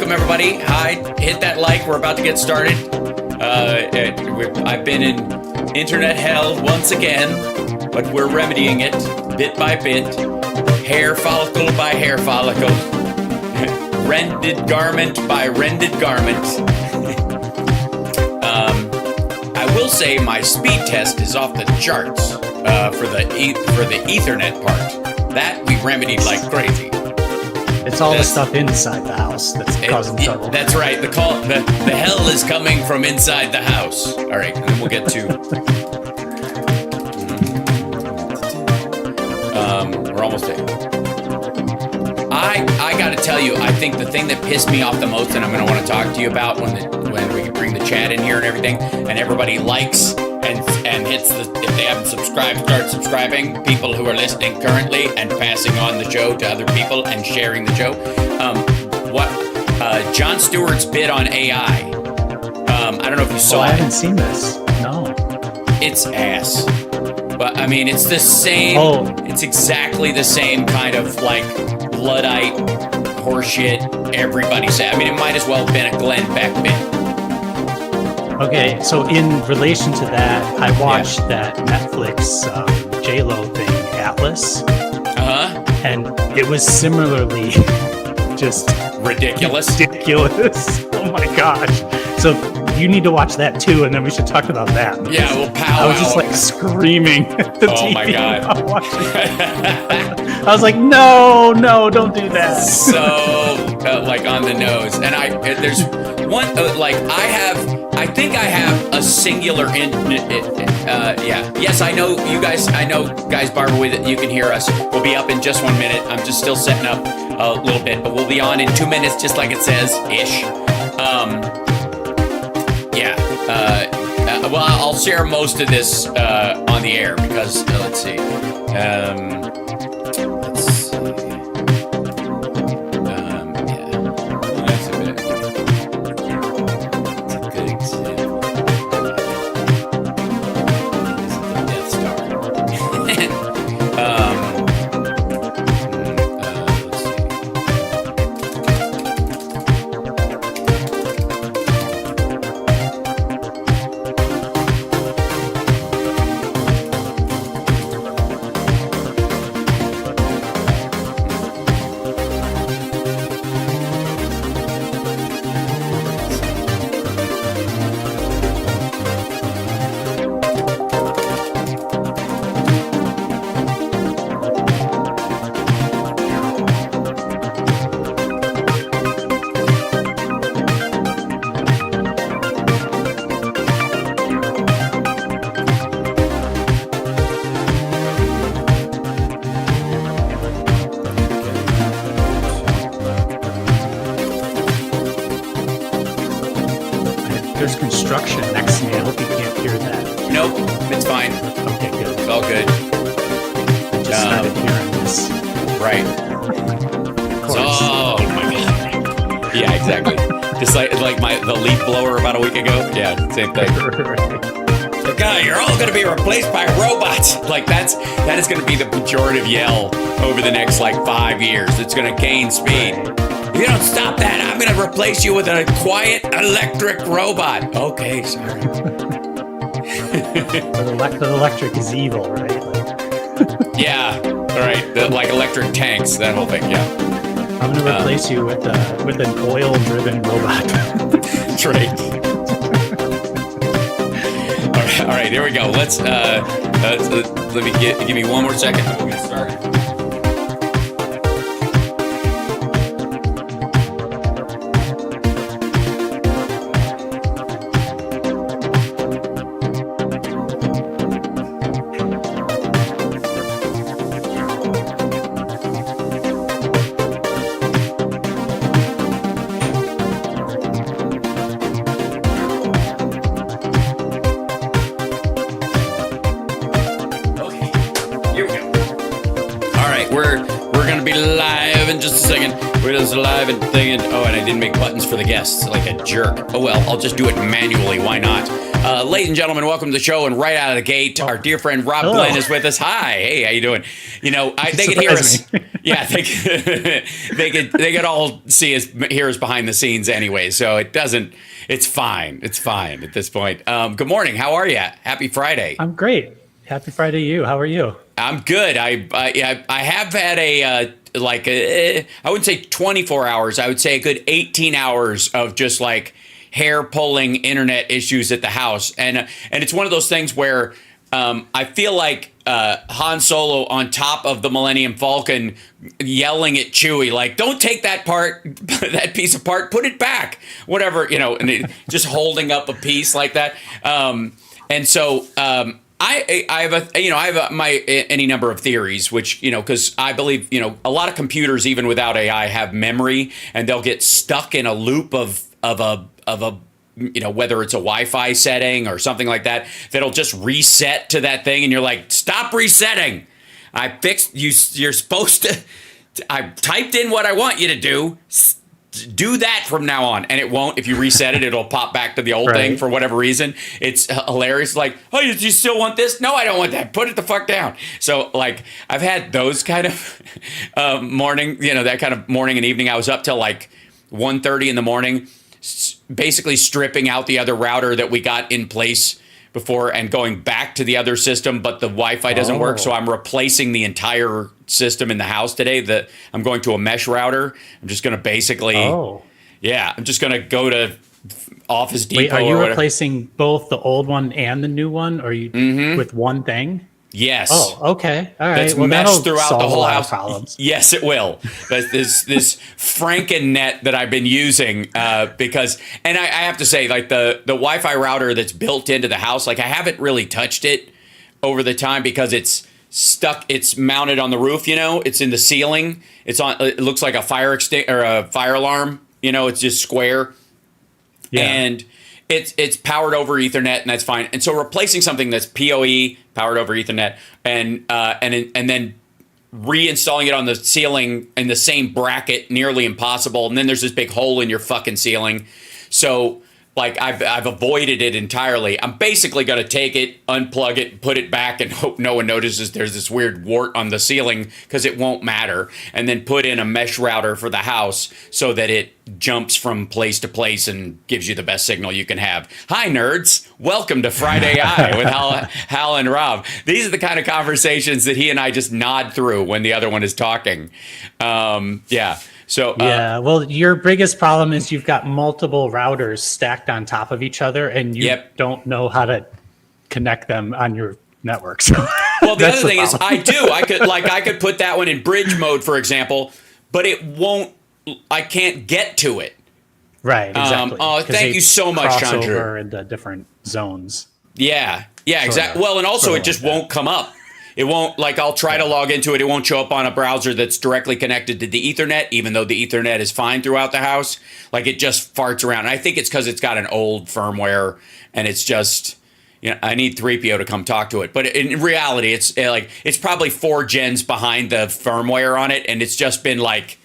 welcome everybody. Hi, hit that like. We're about to get started. I've been in internet hell once again, but we're remedying it bit by bit, hair follicle by hair follicle, rended garment by rended garment. I will say my speed test is off the charts for the Ethernet part. That we remedied like crazy. It's all the stuff inside the house that's causing trouble. That's right. The hell is coming from inside the house. All right, and then we'll get to. We're almost there. I got to tell you, I think the thing that pissed me off the most, and I'm going to want to talk to you about when we bring the chat in here and everything, and everybody likes and hits the, if they haven't subscribed, start subscribing, people who are listening currently and passing on the show to other people and sharing the show. Jon Stewart's bid on AI. I don't know if you saw it. I haven't seen this. No. It's ass. But I mean, it's the same. It's exactly the same kind of like Luddite horseshit everybody said. I mean, it might as well have been a Glenn Beck bid. Okay, so in relation to that, I watched that Netflix J-Lo thing, Atlas. And it was similarly just ridiculous. Oh my gosh. So you need to watch that too, and then we should talk about that. Yeah, well, I was just like screaming at the TV. Oh my God. I was like, no, don't do that. So, like on the nose. And there's one, I think I have a singular, yes, I know you guys, guys, Barbara, with you can hear us. We'll be up in just 1 minute. I'm just still setting up a little bit, but we'll be on in 2 minutes, just like it says, ish. Well, I'll share most of this on the air because, let's see. There's construction next to me. I hope you can't hear that. Nope, it's fine. Okay, good. It's all good. I just started hearing this. Right. Oh my God. Yeah, exactly. Just like the leaf blower about a week ago. Yeah, same thing. God, you're all going to be replaced by robots. Like that is going to be the pejorative yell over the next 5 years. It's going to gain speed. If you don't stop that, I'm going to replace you with a quiet electric robot. Okay, sorry. But electric is evil, right? Yeah, all right. Like electric tanks, that whole thing. Yeah. I'm going to replace you with an oil-driven robot. That's right. All right, here we go. Let's let me give me 1 more second, and we'll get started. We're just live and thinking, and I didn't make buttons for the guests like a jerk. Oh well, I'll just do it manually. Why not? Ladies and gentlemen, welcome to the show. And right out of the gate, our dear friend Rob Glenn is with us. Hi, hey, how you doing? You know, they can hear us. Yeah, they could all hear us behind the scenes anyway, so it's fine. It's fine at this point. Good morning. How are you? Happy Friday. I'm great. Happy Friday to you. How are you? I'm good. I have had I wouldn't say 24 hours. I would say a good 18 hours of just like hair pulling internet issues at the house, and it's one of those things where I feel like Han Solo on top of the Millennium Falcon yelling at Chewie, like, don't take that piece apart, put it back, whatever, and just holding up a piece like that. And so I have any number of theories, which, because I believe, a lot of computers, even without AI, have memory, and they'll get stuck in a loop of a whether it's a Wi-Fi setting or something like that, that'll just reset to that thing. And you're like, stop resetting. I fixed you. You're supposed to. I typed in what I want you to do. Do that from now on. And it won't. If you reset it, it'll pop back to the old thing for whatever reason. It's hilarious. Like, oh, you still want this? No, I don't want that. Put it the fuck down. So, like, I've had those kind of morning, that kind of morning and evening. I was up till like 1:30 in the morning, basically stripping out the other router that we got in place before and going back to the other system, but the Wi-Fi doesn't work. So I'm replacing the entire system in the house today. I'm going to a mesh router. I'm just going to basically, I'm just going to go to Office Depot. Wait, are you replacing both the old one and the new one? Or are you with one thing? Yes. Oh, okay. All right. That's meshed throughout the whole house. Problems. Yes, it will. This Franken-net that I've been using because, and I have to say, like the Wi-Fi router that's built into the house, like I haven't really touched it over the time because it's stuck. It's mounted on the roof. It's in the ceiling. It looks like a fire or a fire alarm. It's just square. Yeah. And it's powered over Ethernet, and that's fine. And so replacing something that's PoE, powered over Ethernet, and then reinstalling it on the ceiling in the same bracket, nearly impossible. And then there's this big hole in your fucking ceiling. So, like, I've avoided it entirely. I'm basically going to take it, unplug it, put it back, and hope no one notices there's this weird wart on the ceiling because it won't matter. And then put in a mesh router for the house so that it jumps from place to place and gives you the best signal you can have. Hi, nerds. Welcome to Friday Eye with Hal and Rob. These are the kind of conversations that he and I just nod through when the other one is talking. So well, your biggest problem is you've got multiple routers stacked on top of each other, and you don't know how to connect them on your network. So well, the other thing is, I could put that one in bridge mode, for example, but it won't. I can't get to it. Right. Exactly. Thank you so much, Chandra. Over into different zones. Yeah. Exactly. Well, and also it just won't come up. It won't, like, I'll try to log into it. It won't show up on a browser that's directly connected to the Ethernet, even though the Ethernet is fine throughout the house. Like, it just farts around. And I think it's because it's got an old firmware, and it's just, I need 3PO to come talk to it. But in reality, it's probably 4 gens behind the firmware on it, and it's just been like,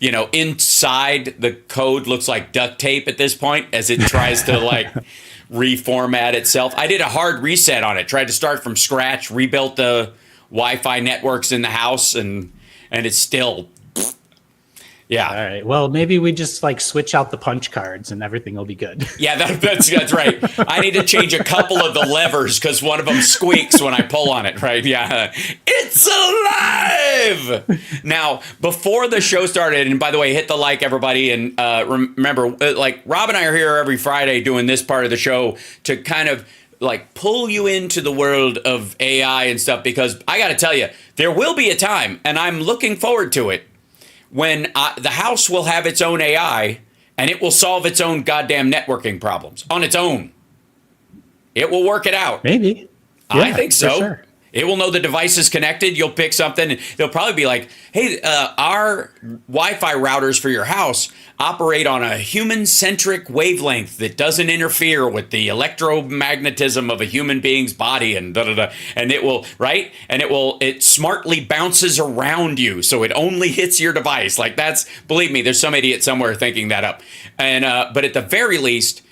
inside the code looks like duct tape at this point as it tries to, like, reformat itself. I did a hard reset on it, tried to start from scratch, rebuilt the Wi-Fi networks in the house, and it's still, yeah. All right. Well, maybe we just like switch out the punch cards and everything will be good. Yeah, that's right. I need to change a couple of the levers because one of them squeaks when I pull on it, right? Yeah. It's alive! Now, before the show started, and by the way, hit the like, everybody, and remember, like, Rob and I are here every Friday doing this part of the show to kind of like pull you into the world of AI and stuff, because I got to tell you, there will be a time, and I'm looking forward to it, when the house will have its own AI and it will solve its own goddamn networking problems on its own. It will work it out. Maybe. Yeah, I think so. Sure. It will know the device is connected. You'll pick something. And they'll probably be like, hey, our Wi-Fi routers for your house operate on a human-centric wavelength that doesn't interfere with the electromagnetism of a human being's body, and da-da-da. And it will, right? And it smartly bounces around you, so it only hits your device. Like, that's, believe me, there's some idiot somewhere thinking that up. And but at the very least,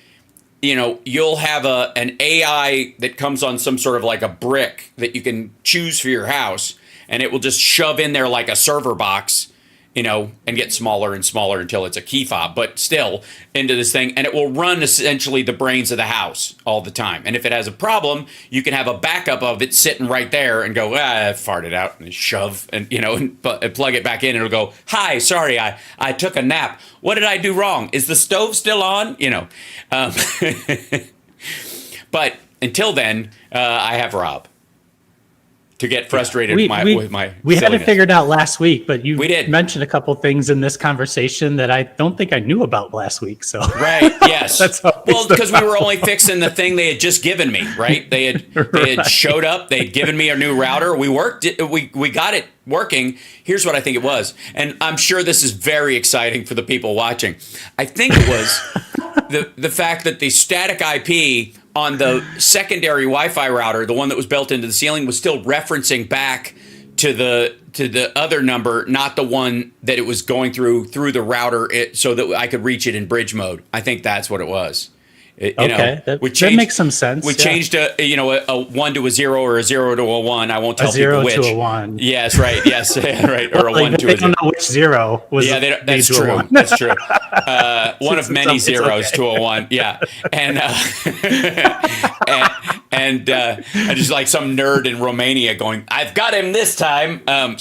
you'll have an AI that comes on some sort of like a brick that you can choose for your house, and it will just shove in there like a server box, and get smaller and smaller until it's a key fob, but still into this thing. And it will run essentially the brains of the house all the time. And if it has a problem, you can have a backup of it sitting right there and go, I farted out, and shove and, and plug it back in. And it'll go, hi, sorry, I took a nap. What did I do wrong? Is the stove still on? But until then, I have Rob to get frustrated with my We had it silliness. figured out last week, but you We did. mentioned a couple things in this conversation that I don't think I knew about last week. So Right. Yes. That's always Well, because we were only fixing the thing they had just given me. Right. They had showed up. They had given me a new router. We worked it. We got it working. Here's what I think it was, and I'm sure this is very exciting for the people watching. I think it was the fact that the static IP on the secondary Wi-Fi router, the one that was built into the ceiling, was still referencing back to the other number, not the one that it was going through the router, so that I could reach it in bridge mode. I think that's what it was. That makes some sense. We changed a 1 to a 0 or a 0 to a 1. I won't tell people which. 0 to a 1. Yes, right. Yes, right. Or a 1 to a 0. They don't know which 0 was. Yeah, that's true. That's true. One of many zeros to a 1. Yeah, and and just like some nerd in Romania going, "I've got him this time." I'm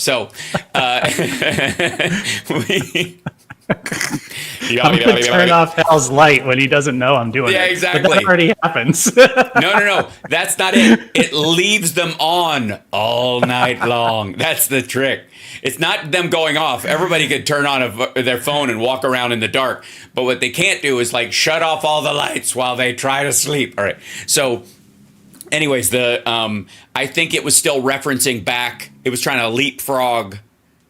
going to turn off Hal's light when he doesn't know I'm doing it. Yeah, exactly. But that already happens. No. That's not it. It leaves them on all night long. That's the trick. It's not them going off. Everybody could turn on their phone and walk around in the dark. But what they can't do is like shut off all the lights while they try to sleep. All right. So anyways, I think it was still referencing back. It was trying to leapfrog,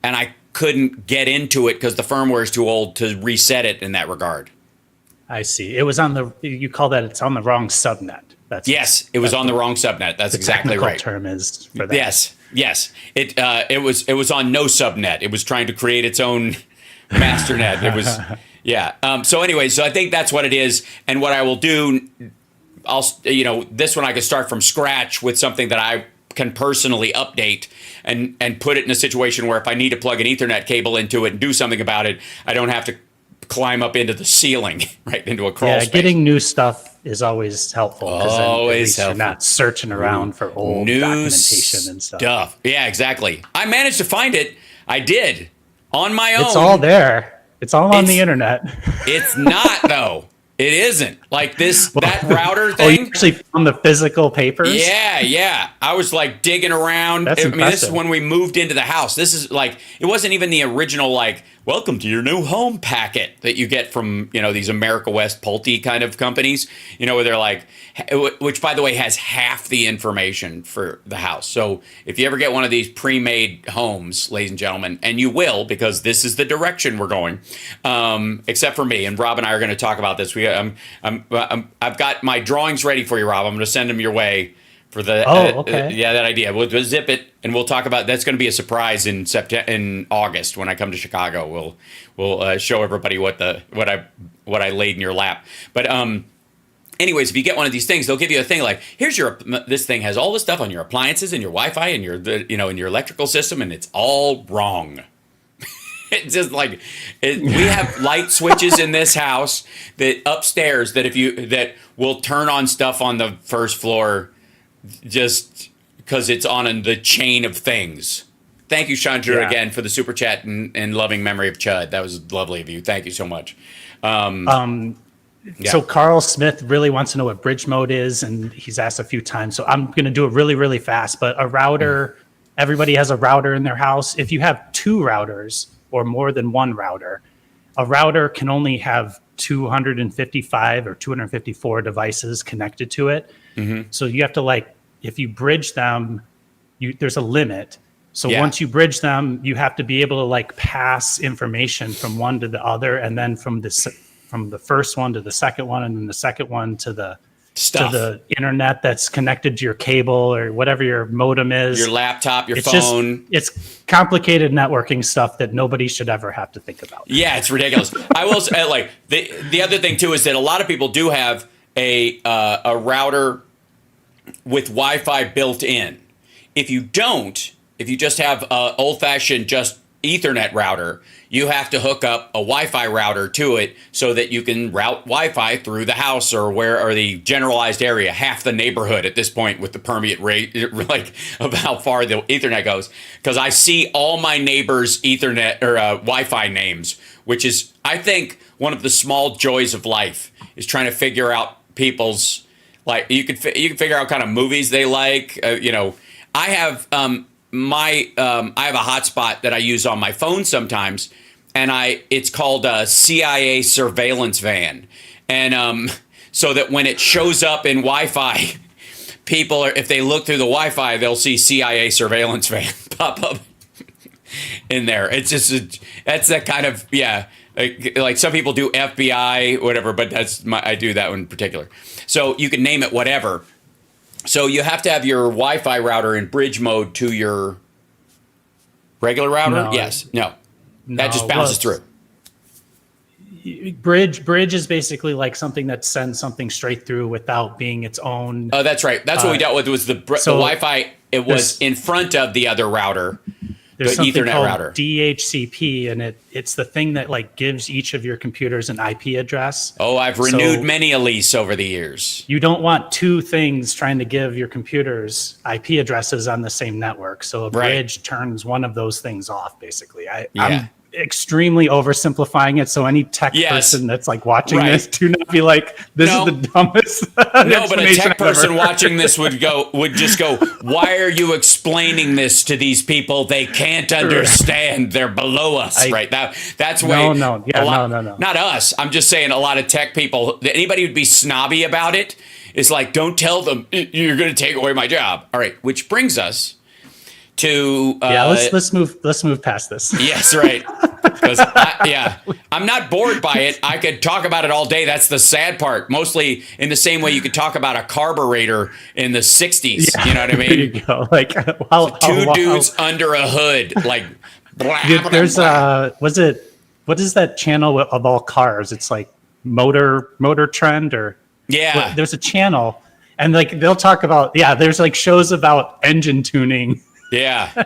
and I couldn't get into it because the firmware is too old to reset it in that regard. I see. It was on you call that it's on the wrong subnet. It was on the wrong subnet. That's exactly right. The term is for that. Yes. It was on no subnet. It was trying to create its own master net. It was, yeah. So I think that's what it is. And what I will do, this one I could start from scratch with something that I can personally update and put it in a situation where if I need to plug an Ethernet cable into it and do something about it, I don't have to climb up into the ceiling, right, into a crawl space. Getting new stuff is always helpful. Always helpful. You're not searching around for old new documentation and stuff. Yeah, exactly. I managed to find it. I did. On my own. It's all there. It's all on the internet. It's not, though. It isn't. Like that router thing. Oh, you actually found the physical papers? Yeah. I was like digging around. That's impressive. This is when we moved into the house. This is like, it wasn't even the original, like, welcome to your new home packet that you get from, these America West Pulte kind of companies, where they're like, which by the way has half the information for the house. So if you ever get one of these pre-made homes, ladies and gentlemen, and you will, because this is the direction we're going, except for me, and Rob and I are going to talk about this. I've got my drawings ready for you, Rob. I'm going to send them your way. For the okay. That idea. We'll zip it, and we'll talk about. That's going to be a surprise in August when I come to Chicago. We'll show everybody what I laid in your lap. But anyways, if you get one of these things, they'll give you a thing like, this thing has all the stuff on your appliances and your Wi-Fi and in your electrical system, and it's all wrong. It's just like we have light switches in this house that upstairs that will turn on stuff on the first floor. Just because it's on the chain of things. Thank you, Chandra, again for the super chat and loving memory of Chud. That was lovely of you. Thank you so much. So Carl Smith really wants to know what bridge mode is, and he's asked a few times. So I'm going to do it really, really fast. But a router, everybody has a router in their house. If you have two routers or more than one router, a router can only have 255 or 254 devices connected to it. Mm-hmm. So you have to if you bridge them, there's a limit. So once you bridge them, you have to be able to pass information from one to the other, and then from the first one to the second one, and then the second one to the internet that's connected to your cable or whatever your modem is. Your laptop, your phone. It's complicated networking stuff that nobody should ever have to think about. Yeah, it's ridiculous. I will say, the other thing too is that a lot of people do have a router with Wi-Fi built in. If you don't, if you just have a old-fashioned just Ethernet router, you have to hook up a Wi-Fi router to it so that you can route Wi-Fi through the house or the generalized area, half the neighborhood at this point with the permeate rate, like of how far the Ethernet goes. Because I see all my neighbors' Ethernet or Wi-Fi names, which is, I think, one of the small joys of life is trying to figure out people's, like, you can figure out kind of movies they like. I have I have a hotspot that I use on my phone sometimes, and it's called a CIA surveillance van, and so that when it shows up in Wi-Fi, people if they look through the Wi-Fi, they'll see CIA surveillance van pop up in there. It's just that's that kind of like some people do FBI whatever, but I do that one in particular. So you can name it whatever. So you have to have your Wi-Fi router in bridge mode to your regular router? No, yes. No. That just bounces through. Bridge is basically like something that sends something straight through without being its own. Oh, that's right. That's what we dealt with was the Wi-Fi. It was in front of the other router. There's the something Ethernet called router. DHCP, and it's the thing that like gives each of your computers an IP address. Oh, I've renewed many a lease over the years. You don't want two things trying to give your computers IP addresses on the same network. So a bridge turns one of those things off, basically. I'm extremely oversimplifying it. So any tech person that's like watching this, do not be like, this is the dumbest. No, but a tech person watching this would just go, why are you explaining this to these people? They can't understand. They're below us, right? That's why. No. Not us. I'm just saying a lot of tech people, anybody who'd be snobby about it is like, don't tell them you're going to take away my job. All right. Which brings us to let's move past this. Yes, right. Because I'm not bored by it. I could talk about it all day. That's the sad part. Mostly in the same way you could talk about a carburetor in the 60s. Yeah, you know what I mean? There you go. Like two dudes under a hood. Like there's what is that channel of all cars? It's like Motor Trend or there's a channel and like they'll talk about there's like shows about engine tuning. Yeah.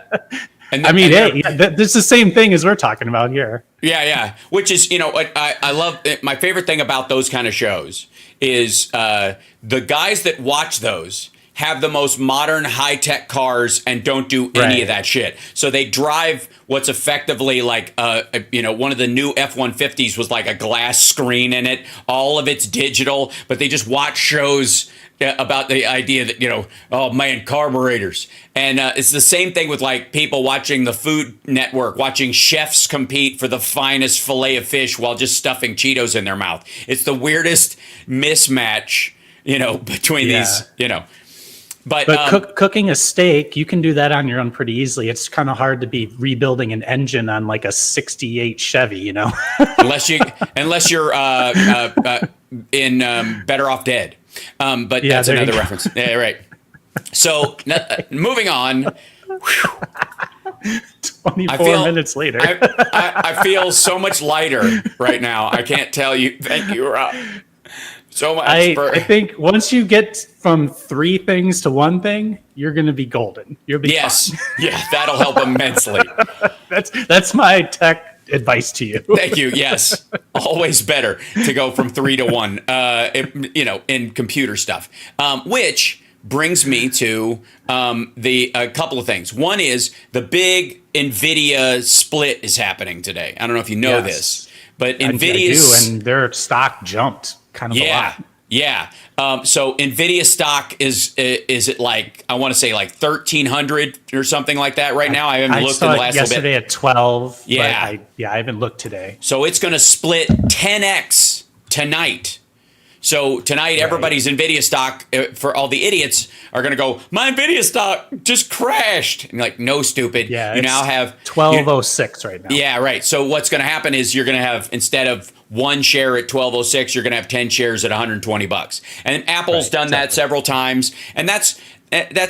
And this is the same thing as we're talking about here. Yeah. Which is, I love it. My favorite thing about those kind of shows is the guys that watch those have the most modern high-tech cars and don't do any of that shit. So they drive what's effectively like, one of the new F-150s was like a glass screen in it. All of it's digital, but they just watch shows about the idea that, oh man, carburetors. And it's the same thing with like people watching the Food Network, watching chefs compete for the finest fillet of fish while just stuffing Cheetos in their mouth. It's the weirdest mismatch, between these, But cooking a steak, you can do that on your own pretty easily. It's kind of hard to be rebuilding an engine on like a 68 Chevy, unless you're in Better Off Dead. But that's another reference. Yeah, right. So moving on. 24 minutes later. I feel so much lighter right now. I can't tell you. Thank you, Rob. So much. I think once you get from three things to one thing, you're going to be golden. You'll be fine. Yeah, that'll help immensely. That's my tech advice to you. Thank you. Yes, always better to go from 3 to 1. In computer stuff, which brings me to a couple of things. One is the big NVIDIA split is happening today. I don't know if you know this, but NVIDIA and their stock jumped kind of a lot. Yeah. So NVIDIA stock is it like, I want to say like 1,300 or something like that right now. I haven't looked in the last little bit. Yesterday at 12. Yeah. But I haven't looked today. So it's going to split 10x tonight. So tonight, everybody's NVIDIA stock, for all the idiots, are going to go, my NVIDIA stock just crashed. And you're like, no, stupid. Yeah, you now have 1206 right now. Yeah, right. So what's going to happen is you're going to have, instead of one share at 1206, you're going to have 10 shares at $120. And Apple's done that several times. And that's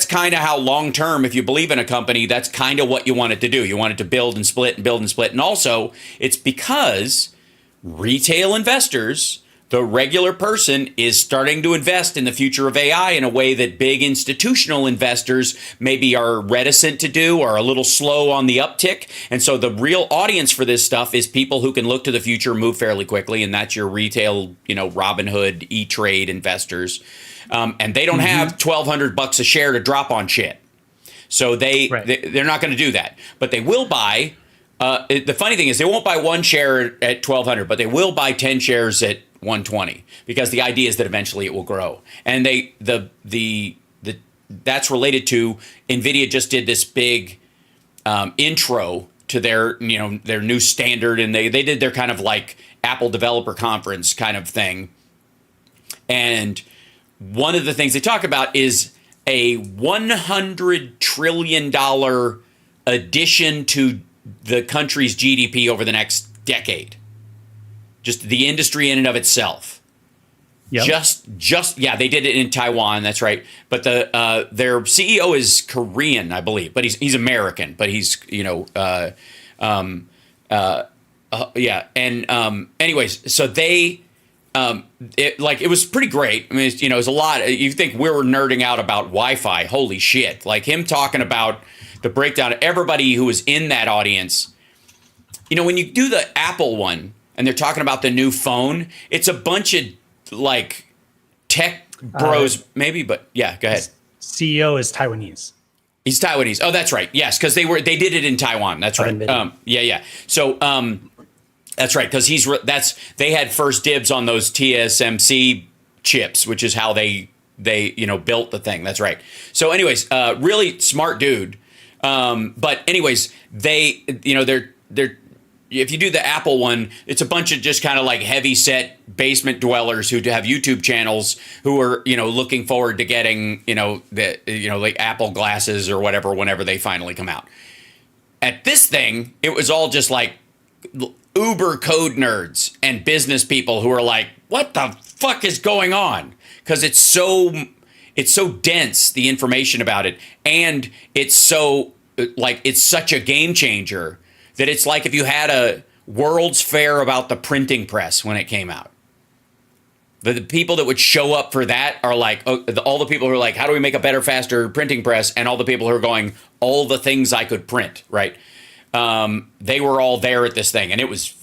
kind of how long term, if you believe in a company, that's kind of what you want it to do. You want it to build and split and build and split. And also, it's because retail investors the regular person is starting to invest in the future of AI in a way that big institutional investors maybe are reticent to do or a little slow on the uptick. And so the real audience for this stuff is people who can look to the future, move fairly quickly, and that's your retail, Robinhood, E-Trade investors. And they don't have $1,200 a share to drop on shit. So they're not going to do that. But they will buy. The funny thing is they won't buy one share at $1,200, but they will buy 10 shares at $120 because the idea is that eventually it will grow. And that's related to NVIDIA just did this big intro to their new standard, and they did their kind of like Apple developer conference kind of thing. And one of the things they talk about is a $100 trillion addition to the country's GDP over the next decade. Just the industry in and of itself. Yep. They did it in Taiwan. That's right. But their CEO is Korean, I believe, but he's American. But he's anyways, so they it was pretty great. I mean, it was a lot. You think we were nerding out about Wi-Fi? Holy shit! Like him talking about the breakdown of everybody who was in that audience. When you do the Apple one and they're talking about the new phone, it's a bunch of like tech bros, maybe, but yeah, go ahead. CEO is Taiwanese. He's Taiwanese. Oh, that's right. Yes, because they did it in Taiwan. That's right. Yeah. So that's right, because they had first dibs on those TSMC chips, which is how they built the thing. That's right. So anyways, really smart dude. But anyways, they're if you do the Apple one, it's a bunch of just kind of like heavy set basement dwellers who have YouTube channels who are, looking forward to getting, like Apple glasses or whatever, whenever they finally come out. At this thing, it was all just like uber code nerds and business people who are like, what the fuck is going on? Because it's so dense, the information about it. And it's so it's such a game changer that it's like if you had a World's Fair about the printing press when it came out. The people that would show up for that are like, all the people who are like, how do we make a better, faster printing press? And all the people who are going, all the things I could print, right? They were all there at this thing. And it was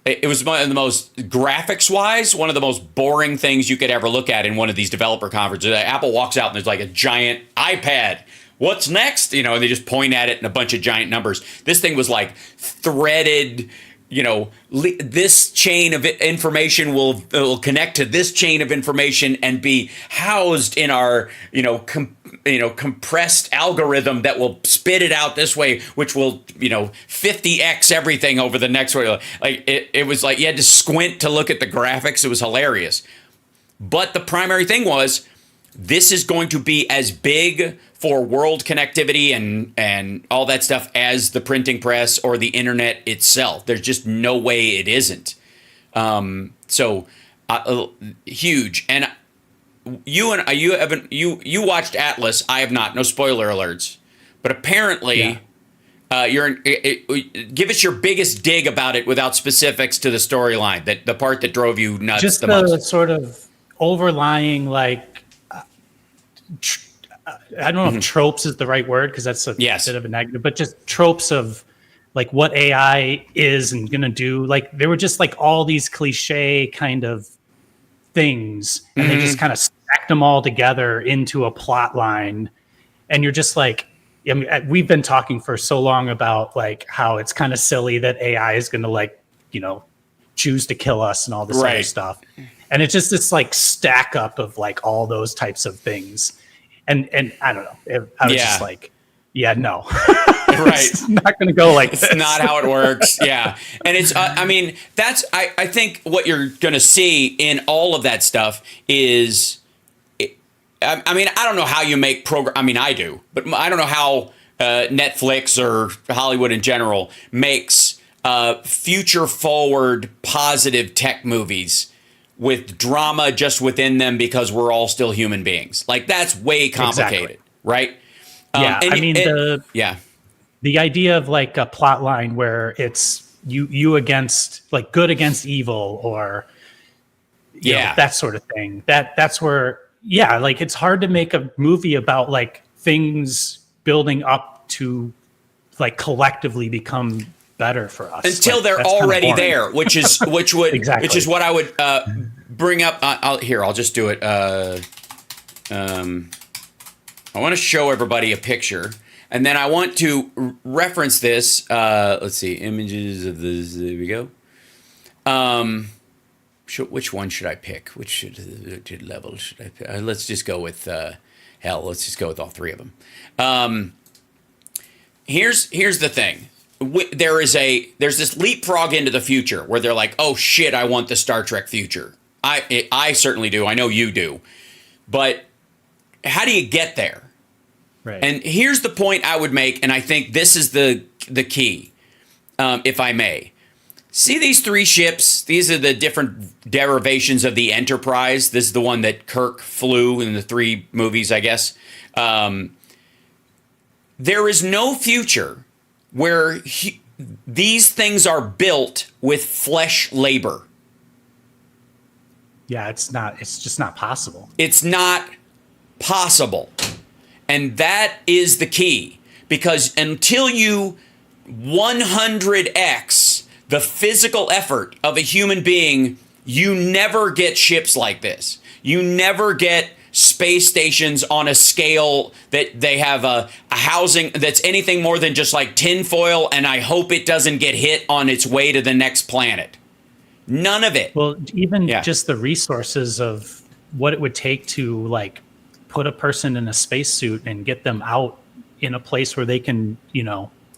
it was one of the most, graphics-wise, one of the most boring things you could ever look at in one of these developer conferences. Apple walks out and there's like a giant iPad. What's next? And they just point at it and a bunch of giant numbers. This thing was like threaded, this chain of information will connect to this chain of information and be housed in our, compressed algorithm that will spit it out this way, which will, 50x everything over the next way. Like it was like you had to squint to look at the graphics. It was hilarious. But the primary thing was, this is going to be as big for world connectivity and all that stuff as the printing press or the internet itself. There's just no way it isn't. Huge. And you watched Atlas. I have not. No spoiler alerts. But apparently, give us your biggest dig about it without specifics to the storyline. That the part that drove you nuts. Just the most. Sort of overlying I don't know if tropes is the right word because that's a bit of a negative, but just tropes of like what AI is and going to do. Like there were just like all these cliche kind of things and they just kind of stacked them all together into a plot line. And you're just like, I mean, we've been talking for so long about like how it's kind of silly that AI is going to choose to kill us and all this other stuff. And it's just this like stack up of like all those types of things. And I don't know. I was just like, no. Right. It's not going to go like this. It's not how it works. Yeah. And it's, I think what you're going to see in all of that stuff is, I don't know how you make I do, but I don't know how Netflix or Hollywood in general makes future forward positive tech movies with drama just within them because we're all still human beings. Like that's way complicated, right? The idea of like a plot line where it's you against like good against evil, or that sort of thing. That's where, like it's hard to make a movie about like things building up to like collectively become better for us until like, they're already there, which is exactly. which is what I would bring up. I'll just do it. I want to show everybody a picture, and then I want to reference this. Let's see, images of this. There we go. Which one should I pick? Which level should I pick? Let's just go with let's just go with all three of them. Here's the thing. There's this leapfrog into the future where they're like, oh shit, I want the Star Trek future. I certainly do. I know you do. But how do you get there? Right. And here's the point I would make, and I think this is the key, if I may. See these three ships? These are the different derivations of the Enterprise. This is the one that Kirk flew in the three movies, I guess. There is no future where these things are built with flesh labor. Yeah, it's just not possible. It's not possible. And that is the key. Because until you 100x the physical effort of a human being, you never get ships like this. You never get space stations on a scale that they have a housing that's anything more than just like tinfoil, and I hope it doesn't get hit on its way to the next planet. None of it. Well, even just the resources of what it would take to like put a person in a spacesuit and get them out in a place where they can,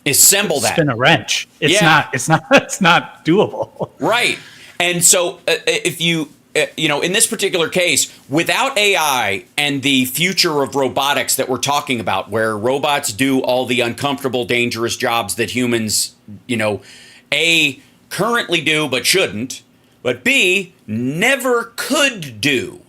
assemble that. Spin a wrench. It's not doable. Right. And so if you, in this particular case, without AI and the future of robotics that we're talking about, where robots do all the uncomfortable, dangerous jobs that humans, A, currently do but shouldn't, but B, never could do,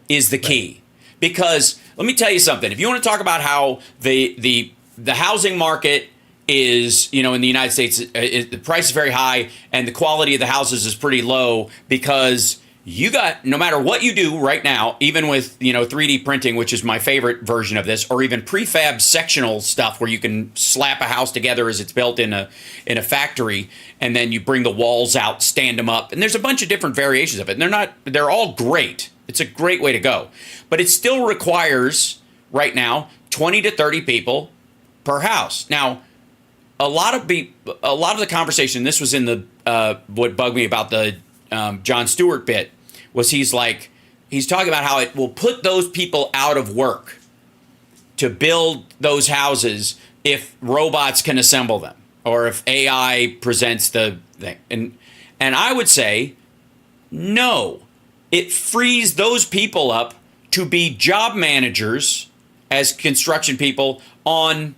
is the key. Because let me tell you something. If you want to talk about how the housing market is, in the United States, the price is very high and the quality of the houses is pretty low because you got, no matter what you do right now, even with, 3D printing, which is my favorite version of this, or even prefab sectional stuff where you can slap a house together as it's built in a factory, and then you bring the walls out, stand them up. And there's a bunch of different variations of it. And they're all great. It's a great way to go. But it still requires, right now, 20 to 30 people per house. Now, a lot of the conversation, this was in the what bugged me about the Jon Stewart bit, was he's talking about how it will put those people out of work to build those houses if robots can assemble them or if AI presents the thing. And I would say, no, it frees those people up to be job managers as construction people on,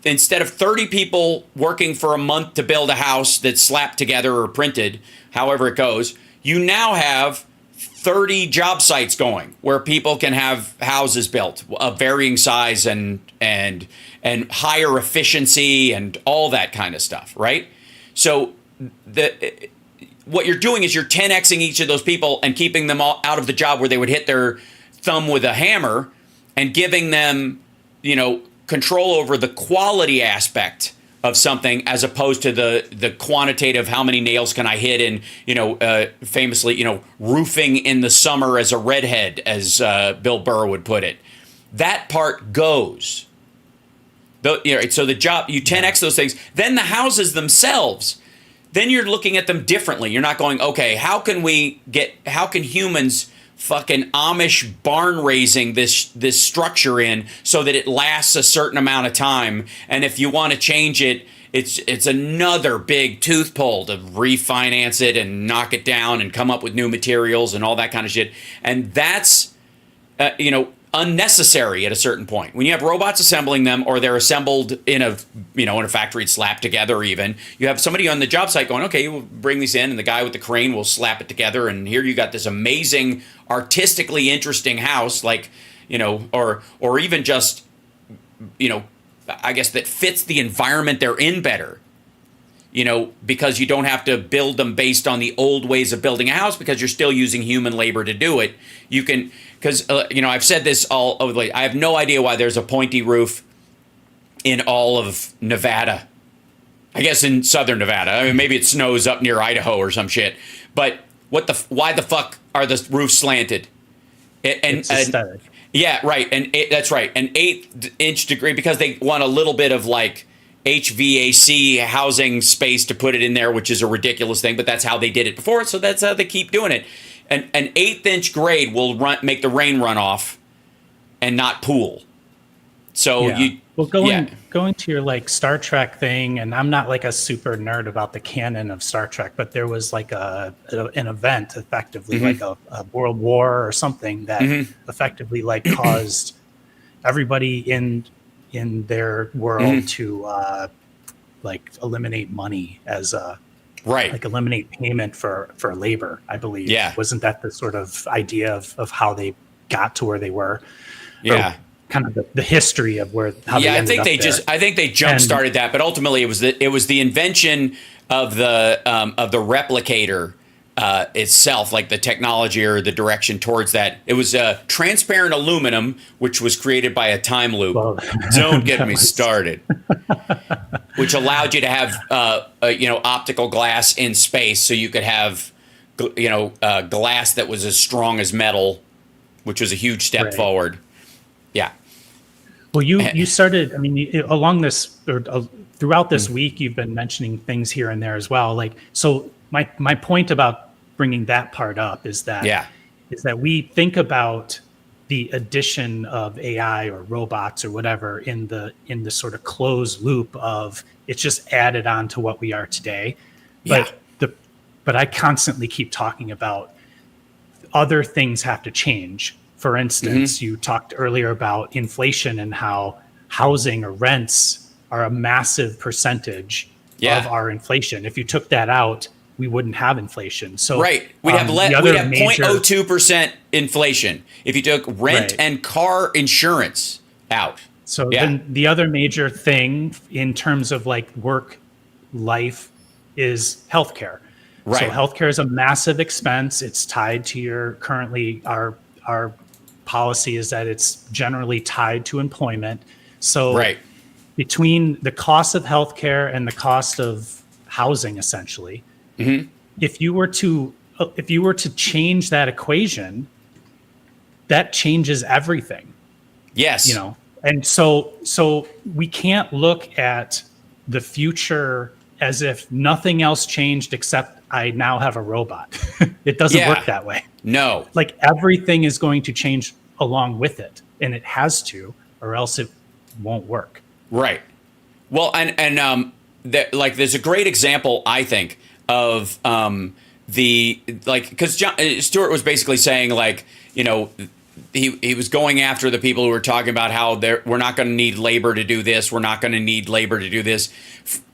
instead of 30 people working for a month to build a house that's slapped together or printed, however it goes, you now have 30 job sites going where people can have houses built of varying size and higher efficiency and all that kind of stuff, right? So what you're doing is you're 10xing each of those people and keeping them all out of the job where they would hit their thumb with a hammer and giving them, control over the quality aspect of something as opposed to the quantitative, how many nails can I hit, and famously, roofing in the summer as a redhead, as Bill Burr would put it. That part goes. So the job, you 10x those things. Then the houses themselves, then you're looking at them differently. You're not going, okay, how can humans fucking Amish barn raising this structure in so that it lasts a certain amount of time, and if you want to change it, it's another big tooth pull to refinance it and knock it down and come up with new materials and all that kind of shit. And that's unnecessary at a certain point. When you have robots assembling them, or they're assembled in a factory slapped together, even, you have somebody on the job site going, okay, we'll bring these in, and the guy with the crane will slap it together, and here you got this amazing, artistically interesting house, or even just, I guess that fits the environment they're in better. because you don't have to build them based on the old ways of building a house because you're still using human labor to do it. You can, because, I've said this all over the way. I have no idea why there's a pointy roof in all of Nevada. I guess in southern Nevada. I mean, maybe it snows up near Idaho or some shit. But why the fuck are the roofs slanted? It's aesthetic. Yeah, right. That's right. An 8-inch degree, because they want a little bit of like HVAC housing space to put it in there, which is a ridiculous thing, but that's how they did it before. So that's how they keep doing it. An 1/8 grade will make the rain run off and not pool. So going to your like Star Trek thing, and I'm not like a super nerd about the canon of Star Trek, but there was like an event effectively like a world war or something that effectively like caused everybody in their world to like eliminate money as a like eliminate payment for labor, I believe. Yeah. Wasn't that the sort of idea of how they got to where they were? Yeah. Kind of the history of how they ended up there. I think they jump started that, but ultimately it was the invention of the replicator itself, like the technology or the direction towards that. It was transparent aluminum, which was created by a time loop. Well, don't get me started. Which allowed you to have optical glass in space, so you could have glass that was as strong as metal, which was a huge step forward. Yeah. Well, you started, I mean, along this or throughout this week, you've been mentioning things here and there as well. Like, so my point about bringing that part up is that we think about the addition of AI or robots or whatever in the sort of closed loop of it's just added on to what we are today. But but I constantly keep talking about other things have to change. For instance, you talked earlier about inflation and how housing or rents are a massive percentage of our inflation. If you took that out, we wouldn't have inflation. So we'd have 0.02% inflation if you took rent and car insurance out. So then the other major thing in terms of like work life is healthcare. Right. So healthcare is a massive expense. It's tied to our policy is that it's generally tied to employment. So between the cost of healthcare and the cost of housing, essentially, if you were to change that equation, that changes everything. Yes. And so we can't look at the future as if nothing else changed except I now have a robot. It doesn't work that way. No. Like everything is going to change along with it, and it has to, or else it won't work. Right. Well, and there's a great example, I think, of because Stuart was basically saying he was going after the people who were talking about how we're not going to need labor to do this. We're not going to need labor to do this.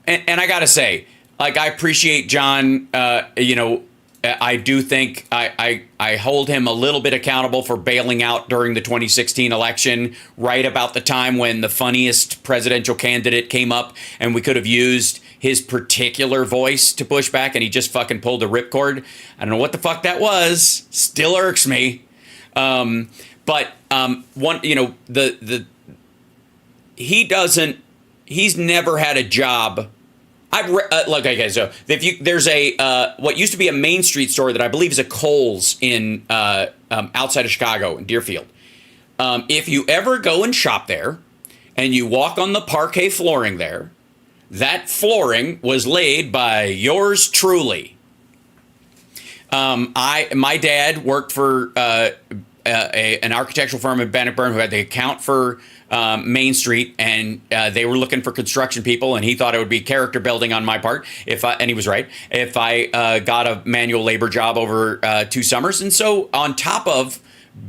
And I got to say, like, I appreciate John. I do think I hold him a little bit accountable for bailing out during the 2016 election, right about the time when the funniest presidential candidate came up and we could have used his particular voice to push back, and he just fucking pulled a ripcord. I don't know what the fuck that was. Still irks me. He's never had a job. So there's what used to be a Main Street store that I believe is a Kohl's in outside of Chicago in Deerfield. If you ever go and shop there and you walk on the parquet flooring there, that flooring was laid by yours truly. My dad worked for an architectural firm in Bannockburn who had the account for Main Street, and they were looking for construction people, and he thought it would be character building on my part and he was right, if I got a manual labor job over 2 summers. And so on top of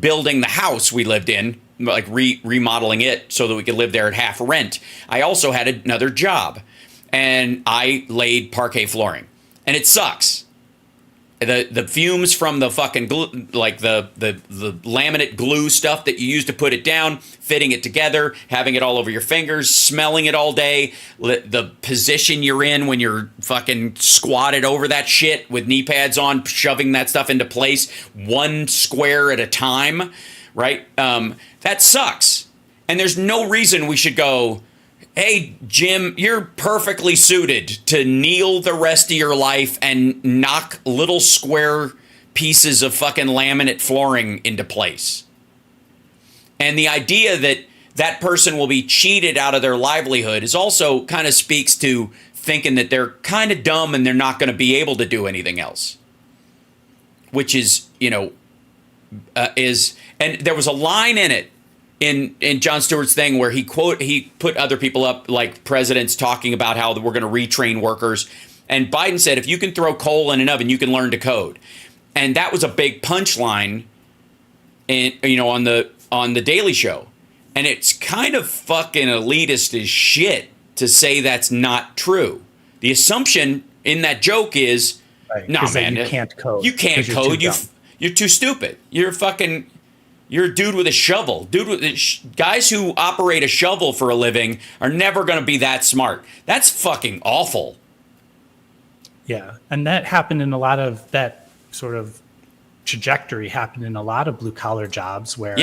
building the house we lived in, like remodeling it so that we could live there at half rent, I also had another job, and I laid parquet flooring, and it sucks. the fumes from the fucking glue, like the laminate glue stuff that you use to put it down, fitting it together, having it all over your fingers, smelling it all day, the position you're in when you're fucking squatted over that shit with knee pads on, shoving that stuff into place one square at a time, right? That sucks. And there's no reason we should go, hey, Jim, you're perfectly suited to kneel the rest of your life and knock little square pieces of fucking laminate flooring into place. And the idea that that person will be cheated out of their livelihood is also kind of speaks to thinking that they're kind of dumb and they're not going to be able to do anything else. Which is, and there was a line in it, in Jon Stewart's thing where he put other people up, like presidents, talking about how we're going to retrain workers. And Biden said, if you can throw coal in an oven, you can learn to code. And that was a big punchline on the Daily Show. And it's kind of fucking elitist as shit to say that's not true. The assumption in that joke is, nah, man, you can't code. You can't code. You're too stupid. You're a dude with a shovel. Guys who operate a shovel for a living are never going to be that smart. That's fucking awful. Yeah, and that happened in a lot of that sort of trajectory happened in a lot of blue collar jobs where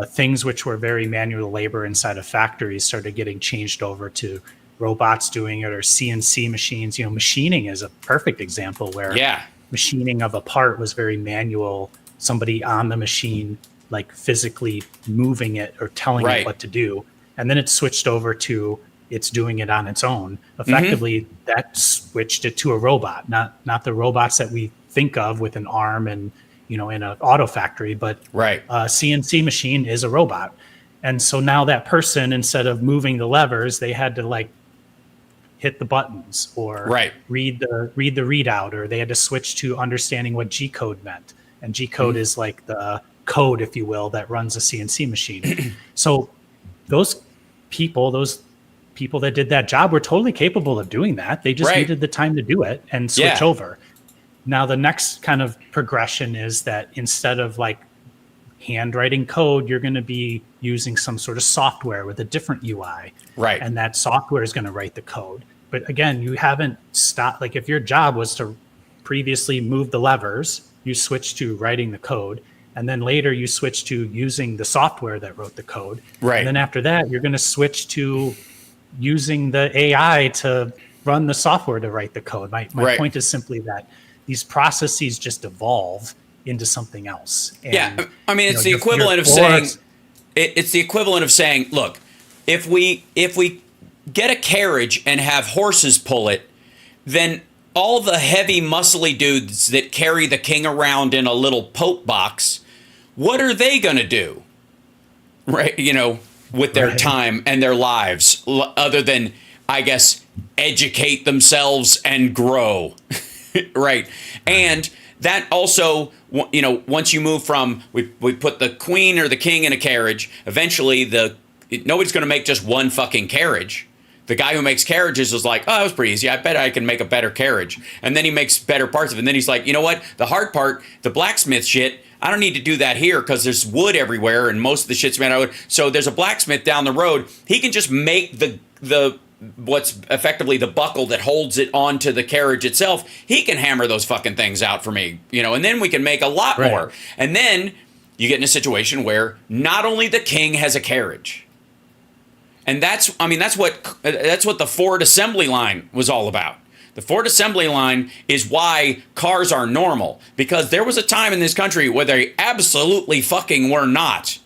things which were very manual labor inside of factories started getting changed over to robots doing it or CNC machines. Machining is a perfect example where machining of a part was very manual. Somebody on the machine, like physically moving it or telling it what to do. And then it switched over to it's doing it on its own. Effectively, that switched it to a robot, not the robots that we think of with an arm and, in an auto factory, but a CNC machine is a robot. And so now that person, instead of moving the levers, they had to hit the buttons or read the readout, or they had to switch to understanding what G code meant. And G code is like the code, if you will, that runs a CNC machine. So those people that did that job were totally capable of doing that. They just needed the time to do it and switch over. Now, the next kind of progression is that instead of handwriting code, you're going to be using some sort of software with a different UI. Right. And that software is going to write the code. But again, you haven't stopped. If your job was to previously move the levers, you switch to writing the code, and then later you switch to using the software that wrote the code. Right. And then after that, you're going to switch to using the AI to run the software to write the code. My point is simply that these processes just evolve into something else. And, it's the equivalent of saying, it's the equivalent of saying, look, if we get a carriage and have horses pull it, then all the heavy, muscly dudes that carry the king around in a little Pope box, what are they going to do? Right? With their time and their lives, other than, I guess, educate themselves and grow. Right. And that also, once you move from, we put the queen or the king in a carriage, eventually nobody's going to make just one fucking carriage. The guy who makes carriages is like, oh, that was pretty easy. I bet I can make a better carriage. And then he makes better parts of it. And then he's like, you know what? The hard part, the blacksmith shit, I don't need to do that here because there's wood everywhere and most of the shit's made out of wood. So there's a blacksmith down the road. He can just make the what's effectively the buckle that holds it onto the carriage itself. He can hammer those fucking things out for me, and then we can make a lot more. And then you get in a situation where not only the king has a carriage, and that's what the Ford assembly line was all about. The Ford assembly line is why cars are normal, because there was a time in this country where they absolutely fucking were not.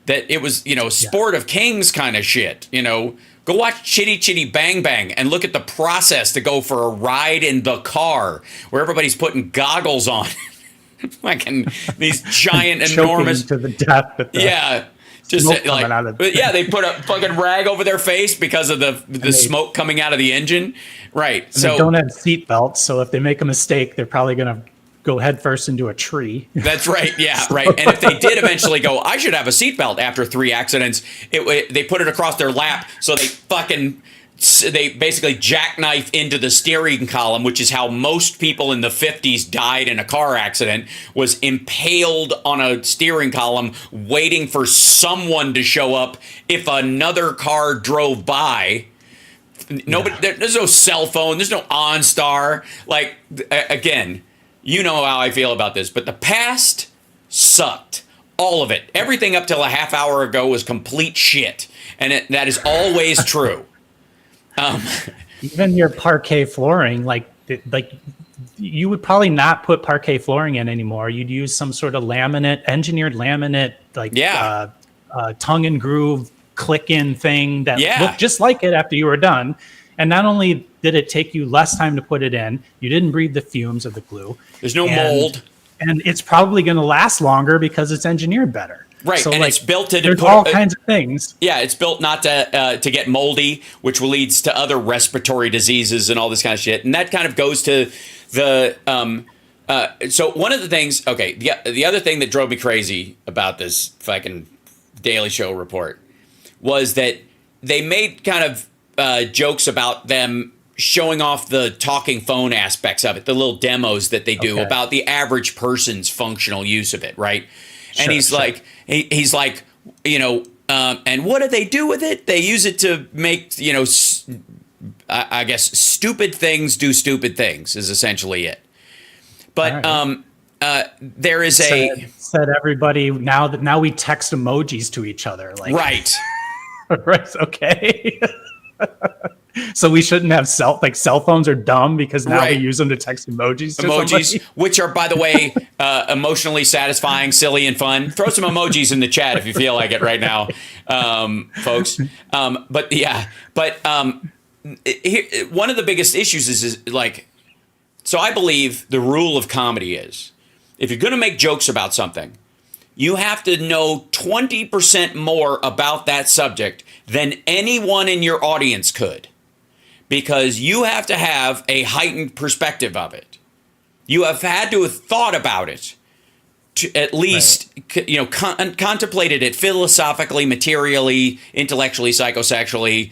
That it was, sport of kings kind of shit, Go watch Chitty Chitty Bang Bang and look at the process to go for a ride in the car where everybody's putting goggles on. These giant, enormous. To the death. Just they put a fucking rag over their face because of the smoke coming out of the engine. Right. And they don't have seat belts. So if they make a mistake, they're probably going to go headfirst into a tree. That's right. Yeah, right. And if they did eventually go, I should have a seatbelt after 3 accidents, they put it across their lap so they fucking they basically jackknife into the steering column, which is how most people in the 50s died in a car accident, was impaled on a steering column waiting for someone to show up if another car drove by. Nobody, there's no cell phone, there's no OnStar. Like, again, you know how I feel about this, but the past sucked. All of it. Everything up till a half hour ago was complete shit. And that is always true. Even your parquet flooring, like you would probably not put parquet flooring in anymore. You'd use some sort of engineered laminate, tongue and groove click-in thing that looked just like it after you were done. And not only did it take you less time to put it in, you didn't breathe the fumes of the glue. There's no mold. And it's probably going to last longer because it's engineered better. Right, so and it's built to there's all kinds of things. Yeah, it's built not to get moldy, which leads to other respiratory diseases and all this kind of shit. And that kind of goes to the so one of the things. Okay, the other thing that drove me crazy about this fucking Daily Show report was that they made kind of jokes about them showing off the talking phone aspects of it, the little demos that they do about the average person's functional use of it, right? And he's like, you know, and what do they do with it? They use it to make, you know, I guess stupid things do stupid things is essentially it. But there is said everybody now we text emojis to each other, like right. Right. Okay. So we shouldn't have cell phones are dumb because now we use them to text emojis. Emojis, which are, by the way, emotionally satisfying, silly, and fun. Throw some emojis in the chat if you feel like it right now, folks. But one of the biggest issues is like, so I believe the rule of comedy is, if you're going to make jokes about something, you have to know 20% more about that subject than anyone in your audience could. Because you have to have a heightened perspective of it. You have had to have thought about it, to at least you know, contemplated it philosophically, materially, intellectually, psychosexually,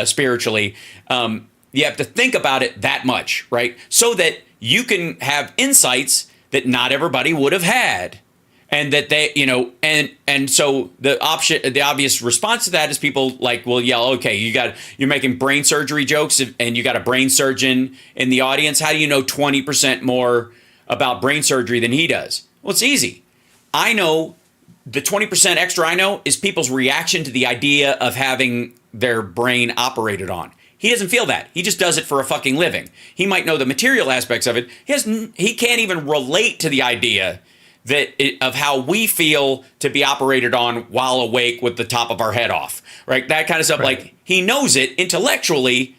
spiritually. You have to think about it that much, right? So that you can have insights that not everybody would have had. And that they, you know, and so the obvious response to that is people like will yell, okay, you're making brain surgery jokes and you got a brain surgeon in the audience. How do you know 20% more about brain surgery than he does? Well, it's easy. I know the 20% extra I know is people's reaction to the idea of having their brain operated on. He doesn't feel that. He just does it for a fucking living. He might know the material aspects of it. He can't even relate to the idea of how we feel to be operated on while awake with the top of our head off, right? That kind of stuff. Right. Like, he knows it intellectually,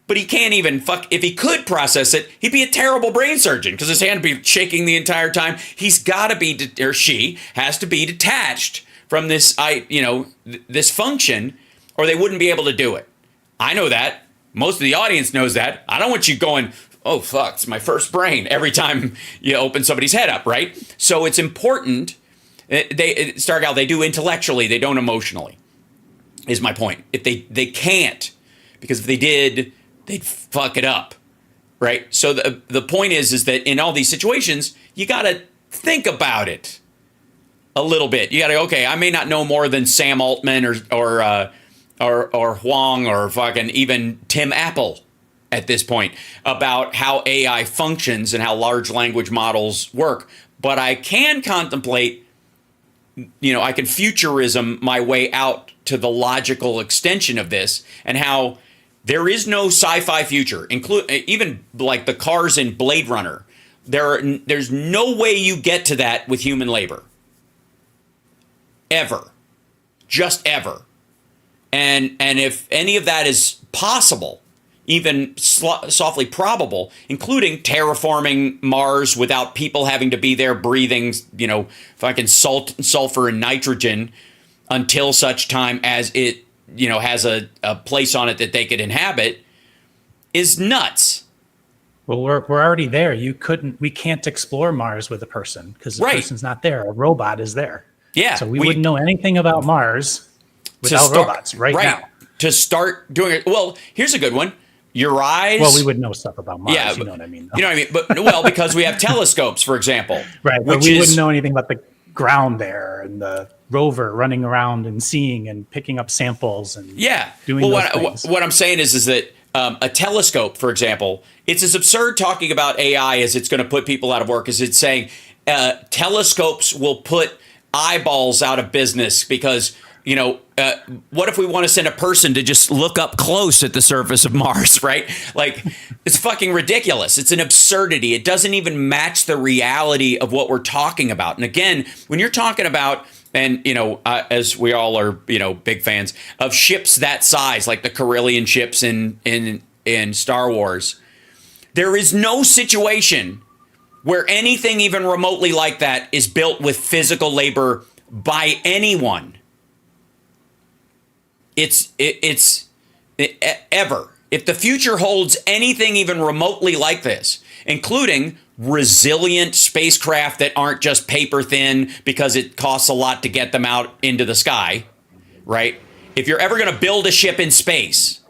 but he can't even if he could process it, he'd be a terrible brain surgeon because his hand would be shaking the entire time. He's got to be, or she has to be detached from this, this function, or they wouldn't be able to do it. I know that. Most of the audience knows that. I don't want you going, oh, fuck, it's my first brain every time you open somebody's head up, right? So it's important. Stargal, they do intellectually, they don't emotionally, is my point. If they can't, because if they did, they'd fuck it up, right? So the point is that in all these situations, you got to think about it a little bit. You got to, okay, I may not know more than Sam Altman or Huang or fucking even Tim Apple at this point about how AI functions and how large language models work. But I can contemplate, I can futurism my way out to the logical extension of this and how there is no sci-fi future, even like the cars in Blade Runner. There's no way you get to that with human labor. Ever. Just ever. And if any of that is possible, even softly probable, including terraforming Mars without people having to be there breathing, fucking sulfur and nitrogen until such time as it, has a place on it that they could inhabit, is nuts. Well, we're already there. We can't explore Mars with a person because the person's not there. A robot is there. Yeah. So we wouldn't know anything about Mars without robots right now. to start doing it. Well, here's a good one. Your eyes. Well, we would know stuff about Mars. Yeah, you know what I mean? You know what I mean? But well, because we have telescopes, for example. Right, but we wouldn't know anything about the ground there and the rover running around and seeing and picking up samples and doing those things. What I'm saying is that a telescope, for example, it's as absurd talking about AI as it's going to put people out of work as it's saying telescopes will put eyeballs out of business because, what if we want to send a person to just look up close at the surface of Mars, right? Like, it's fucking ridiculous. It's an absurdity. It doesn't even match the reality of what we're talking about. And again, when you're talking about, and, as we all are, big fans of ships that size, like the Corellian ships in Star Wars, there is no situation where anything even remotely like that is built with physical labor by anyone. Ever. If the future holds anything even remotely like this, including resilient spacecraft that aren't just paper thin because it costs a lot to get them out into the sky, right? If you're ever going to build a ship in space,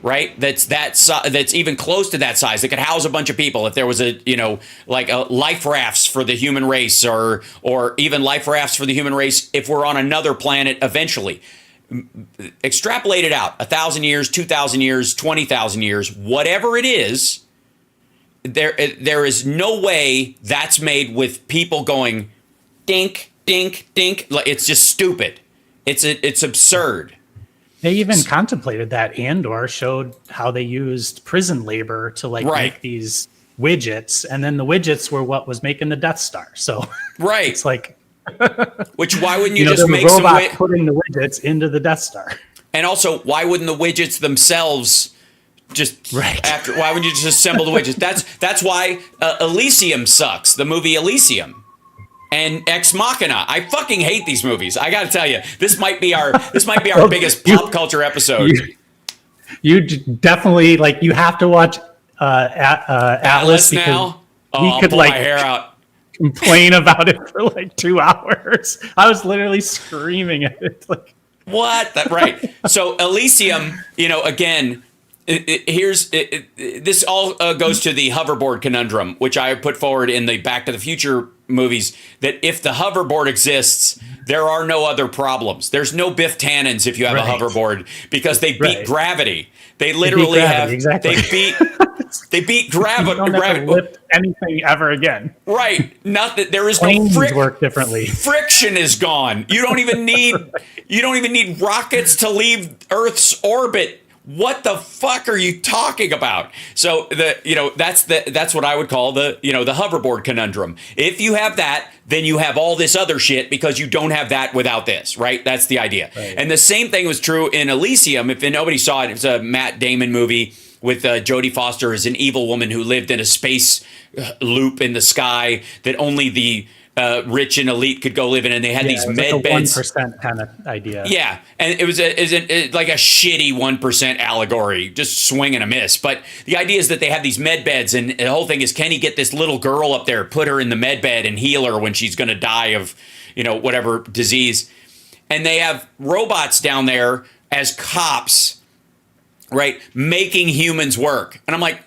right, that's even close to that size, that could house a bunch of people. If there was a life rafts for the human race, or even life rafts for the human race if we're on another planet eventually. Extrapolate it out 1,000 years, 2,000 years, 20,000 years, whatever it is, there is no way that's made with people going dink, dink, dink. It's just stupid. It's absurd. They even contemplated that. Andor showed how they used prison labor to make these widgets, and then the widgets were what was making the Death Star. So it's like, which why wouldn't you just make some putting the widgets into the Death Star? And also, why wouldn't the widgets themselves just after? Why wouldn't you just assemble the widgets? That's why Elysium sucks. The movie Elysium. And Ex Machina. I fucking hate these movies. I got to tell you, this might be our biggest pop culture episode. You definitely you have to watch Atlas now. We could pull my hair out. Complain about it for 2 hours. I was literally screaming at it. What? Right. So Elysium, again. This all goes to the hoverboard conundrum, which I put forward in the Back to the Future movies, that if the hoverboard exists, there are no other problems. There's no Biff Tannins if you have a hoverboard, because they beat gravity. They literally they beat gravity. You don't have to lift anything ever again. Right. Not that there is Planes work differently. Friction is gone. You don't even need rockets to leave Earth's orbit. What the fuck are you talking about? So that's what I would call the hoverboard conundrum. If you have that, then you have all this other shit because you don't have that without this, right? That's the idea. Right. And the same thing was true in Elysium. If nobody saw it, it's a Matt Damon movie with Jodie Foster as an evil woman who lived in a space loop in the sky that only the rich and elite could go live in, and they had these med beds. 1% kind of idea. Yeah, and it was like a shitty 1% allegory, just swing and a miss. But the idea is that they have these med beds, and the whole thing is, can he get this little girl up there, put her in the med bed, and heal her when she's going to die of, whatever disease? And they have robots down there as cops, right, making humans work. And I'm like,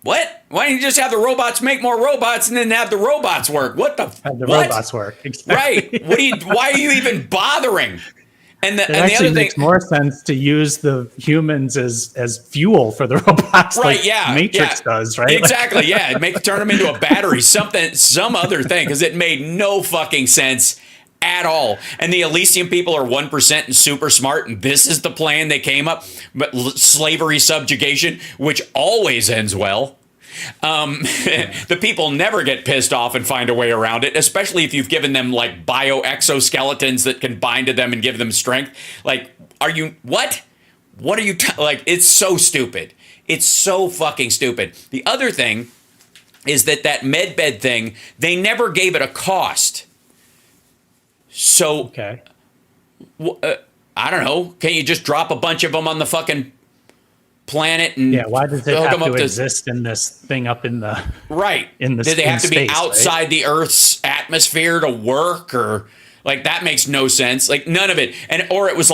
what? Why don't you just have the robots make more robots and then have the robots work? What the? Have the robots work. Exactly. Right. Why are you even bothering? And the other thing makes more sense to use the humans as fuel for the robots, right? Matrix does, right? Exactly. Yeah, turn them into a battery, some other thing, because it made no fucking sense at all. And the Elysium people are 1% and super smart, and this is the plan they came up. But slavery subjugation, which always ends well. The people never get pissed off and find a way around it, especially if you've given them bio exoskeletons that can bind to them and give them strength. Are you what? What are you it's so stupid. It's so fucking stupid. The other thing is that medbed thing, they never gave it a cost. So, okay. I don't know. Can you just drop a bunch of them on the fucking planet? And why does it have to exist in this thing up in the in the? Did they have to space, be outside the Earth's atmosphere to work, or that makes no sense? None of it. Or it was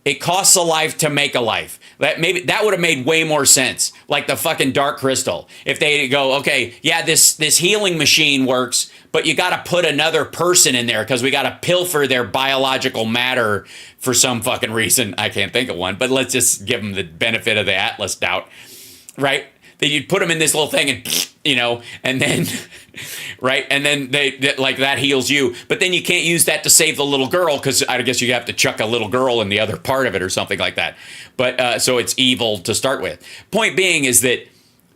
it costs a life to make a life. That would have made way more sense. Like the fucking Dark Crystal. If they go, okay, yeah, this healing machine works, but you got to put another person in there because we got to pilfer their biological matter for some fucking reason. I can't think of one, but let's just give them the benefit of the Atlas doubt, right? That you'd put them in this little thing and, and then, right? And then they like that heals you. But then you can't use that to save the little girl because I guess you have to chuck a little girl in the other part of it or something like that. But so it's evil to start with. Point being is that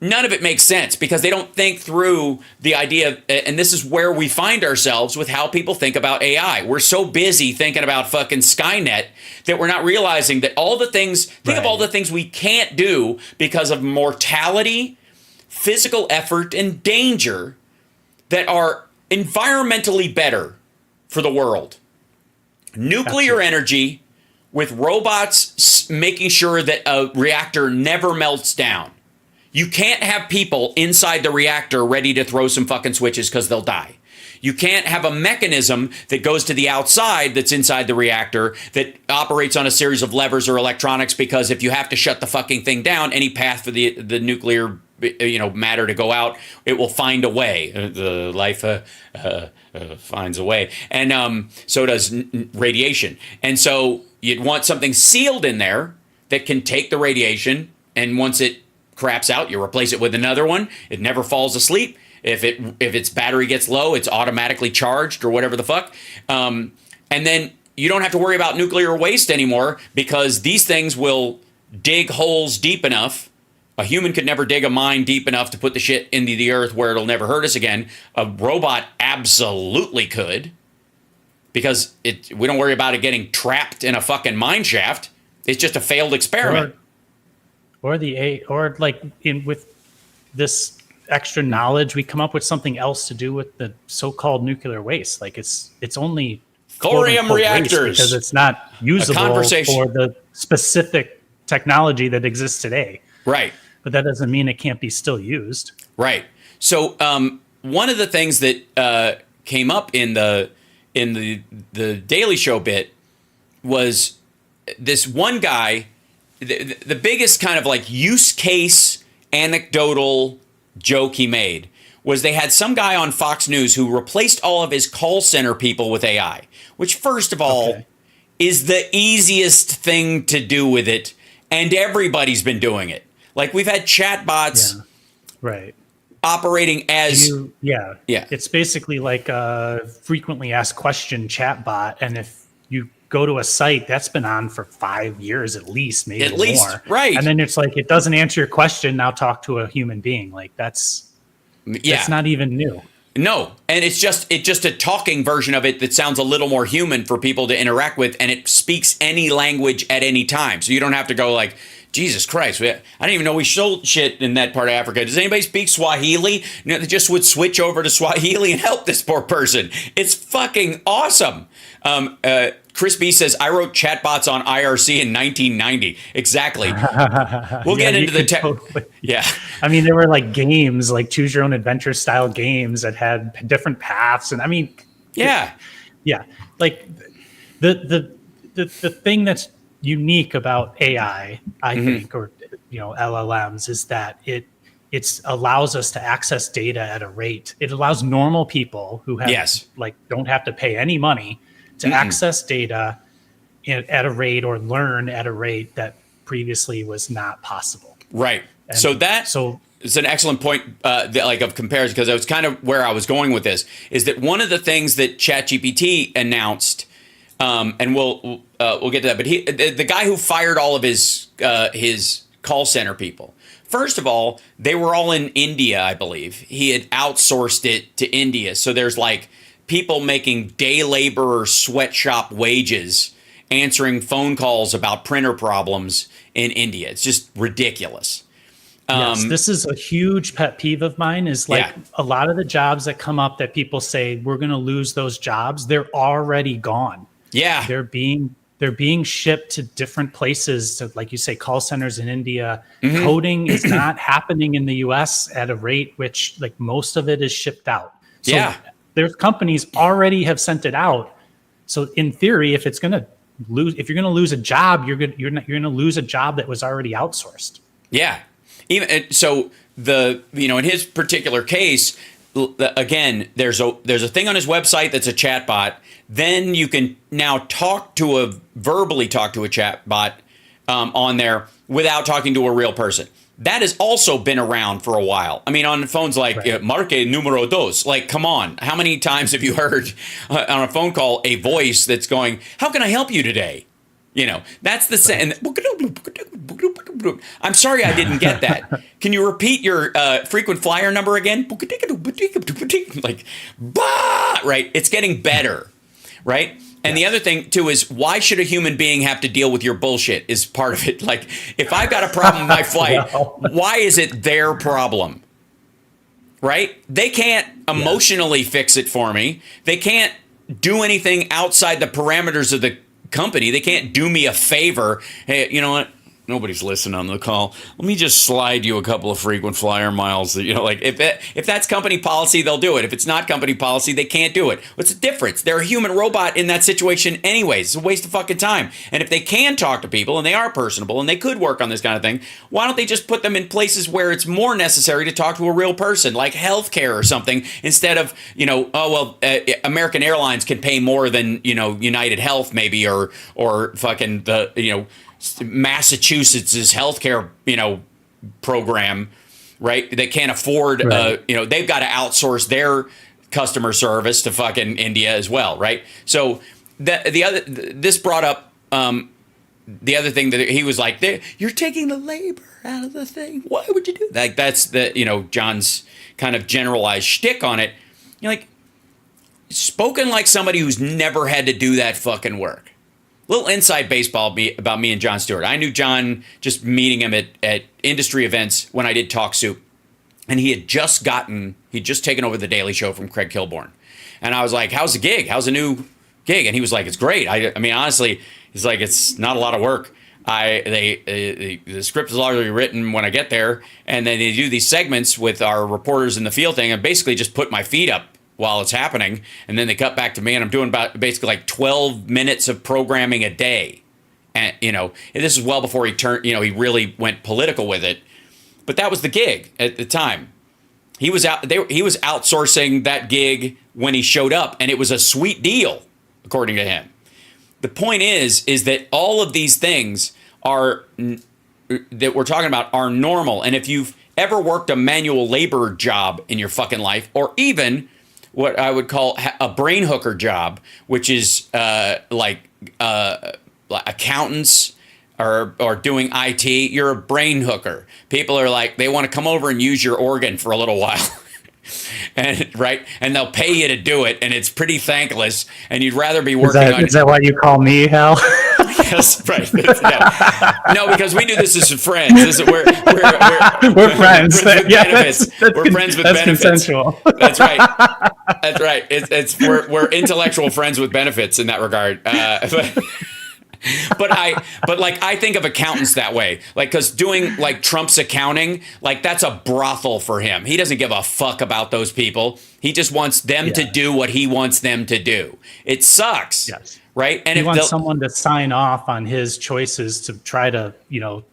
none of it makes sense because they don't think through the idea. And this is where we find ourselves with how people think about AI. We're so busy thinking about fucking Skynet that we're not realizing that all the things, think of all the things we can't do because of mortality, physical effort, and danger that are environmentally better for the world. Nuclear energy with robots making sure that a reactor never melts down. You can't have people inside the reactor ready to throw some fucking switches because they'll die. You can't have a mechanism that goes to the outside that's inside the reactor that operates on a series of levers or electronics because if you have to shut the fucking thing down, any path for the nuclear matter to go out, it will find a way. The life finds a way. And so does radiation. And so you'd want something sealed in there that can take the radiation, and once it craps out, you replace it with another one. It never falls asleep. If its battery gets low, it's automatically charged or whatever the fuck. And then you don't have to worry about nuclear waste anymore because these things will dig holes deep enough. A human could never dig a mine deep enough to put the shit into the earth where it'll never hurt us again. A robot absolutely could because we don't worry about it getting trapped in a fucking mine shaft. It's just a failed experiment. With this extra knowledge, we come up with something else to do with the so-called nuclear waste. Like it's only thorium reactors because it's not usable for the specific technology that exists today. Right. But that doesn't mean it can't be still used. Right. So one of the things that came up in the Daily Show bit was this one guy. The biggest kind of like use case anecdotal joke he made was they had some guy on Fox News who replaced all of his call center people with AI, which first of all is the easiest thing to do with it. And everybody's been doing it. Like we've had chatbots operating as... It's basically like a frequently asked question chatbot. And if you go to a site that's been on for 5 years at least, maybe more. Right. And then it's like, it doesn't answer your question. Now talk to a human being. Like that's not even new. No. And it's just a talking version of it that sounds a little more human for people to interact with. And it speaks any language at any time. So you don't have to go like, Jesus Christ, I didn't even know we sold shit in that part of Africa. Does anybody speak Swahili? They just would switch over to Swahili and help this poor person. It's fucking awesome. Chris B says, I wrote chatbots on IRC in 1990. Exactly. We'll get into the tech. Yeah. I mean, there were like games, like choose your own adventure style games that had different paths. And I mean, like the thing that's unique about AI, I think, or, LLMs is that it allows us to access data at a rate. It allows normal people who have don't have to pay any money to access data at a rate or learn at a rate that previously was not possible. Right. And so it's an excellent point of comparison, because that was kind of where I was going with this, is that one of the things that ChatGPT announced, and we'll get to that, but the guy who fired all of his call center people, first of all, they were all in India, I believe. He had outsourced it to India. So there's like people making day laborer sweatshop wages answering phone calls about printer problems in India. It's just ridiculous. Yes, this is a huge pet peeve of mine, is like a lot of the jobs that come up that people say we're going to lose those jobs, they're already gone. Yeah. They're being shipped to different places, to, like you say, call centers in India. Mm-hmm. Coding is not happening in the US at a rate which, like, most of it is shipped out. So there's companies already have sent it out. So in theory, if it's going to lose a job, you're gonna lose a job that was already outsourced. Yeah. Even so, in his particular case, again, there's a thing on his website that's a chatbot. Then you can now verbally talk to a chatbot on there without talking to a real person. That has also been around for a while. I mean, on phones like Marque numero dos. Like, come on. How many times have you heard on a phone call a voice that's going, "How can I help you today?" That's the same. I'm sorry I didn't get that. Can you repeat your frequent flyer number again? Like, bah! Right? It's getting better, right? And the other thing, too, is why should a human being have to deal with your bullshit is part of it. Like, if I've got a problem with my flight, why is it their problem? Right? They can't emotionally fix it for me. They can't do anything outside the parameters of the company. They can't do me a favor. Hey, you know what? Nobody's listening on the call. Let me just slide you a couple of frequent flyer miles. Like if that's company policy, they'll do it. If it's not company policy, they can't do it. What's the difference? They're a human robot in that situation anyways. It's a waste of fucking time. And if they can talk to people and they are personable and they could work on this kind of thing, why don't they just put them in places where it's more necessary to talk to a real person, like healthcare or something, instead of, American Airlines can pay more than, United Health maybe, or fucking Massachusetts' healthcare, program, right? They can't afford, they've got to outsource their customer service to fucking India as well, right? So this brought up the other thing that he was like, "You're taking the labor out of the thing. Why would you do that?" Like that's John's kind of generalized shtick on it. Like, spoken like somebody who's never had to do that fucking work. Little inside baseball about me and Jon Stewart. I knew John just meeting him at industry events when I did Talk Soup. And he'd just taken over The Daily Show from Craig Kilborn. And I was like, "How's the gig? How's the new gig?" And he was like, "It's great." I mean, honestly, he's like, "It's not a lot of work. The script is already written when I get there. And then they do these segments with our reporters in the field thing and basically just put my feet up while it's happening, and then they cut back to me, and I'm doing about basically like 12 minutes of programming a day. And this is well before he turned, he really went political with it. But that was the gig at the time. He was outsourcing that gig when he showed up, and it was a sweet deal, according to him. The point is that all of these things that we're talking about are normal. And if you've ever worked a manual labor job in your fucking life, or even what I would call a brain hooker job, which is like accountants or doing IT, you're a brain hooker. People are like, they want to come over and use your organ for a little while. And they'll pay you to do it, and it's pretty thankless, and you'd rather be working on... Is that why you call me, Hal? Yes, right. No, because we do this as friends. We're friends. We're friends with benefits. Consensual. That's right. That's right. We're intellectual friends with benefits in that regard. But I think of accountants that way, like, because doing like Trump's accounting, like that's a brothel for him. He doesn't give a fuck about those people. He just wants them to do what he wants them to do. It sucks. Yes. Right. And he wants someone to sign off on his choices to try to,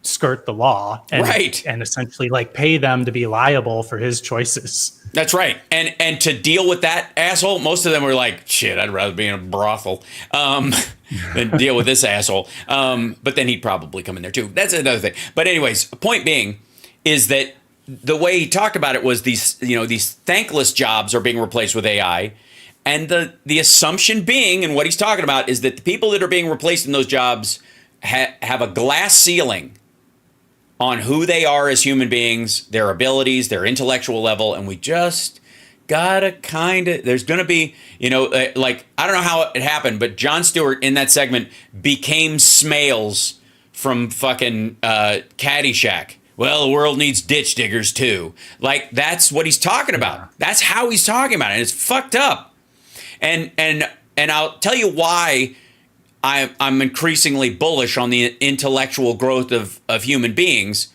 skirt the law and essentially like pay them to be liable for his choices. That's right. And to deal with that asshole, most of them were like, shit, I'd rather be in a brothel than deal with this asshole. But then he'd probably come in there too. That's another thing. But anyways, point being is that the way he talked about it was these thankless jobs are being replaced with AI. And the assumption being, and what he's talking about, is that the people that are being replaced in those jobs have a glass ceiling on who they are as human beings, their abilities, their intellectual level, and we just gotta there's gonna be, like, I don't know how it happened, but Jon Stewart in that segment became Smales from fucking Caddyshack. Well, the world needs ditch diggers too. Like, that's what he's talking about. That's how he's talking about it, and it's fucked up. And I'll tell you why I'm increasingly bullish on the intellectual growth of human beings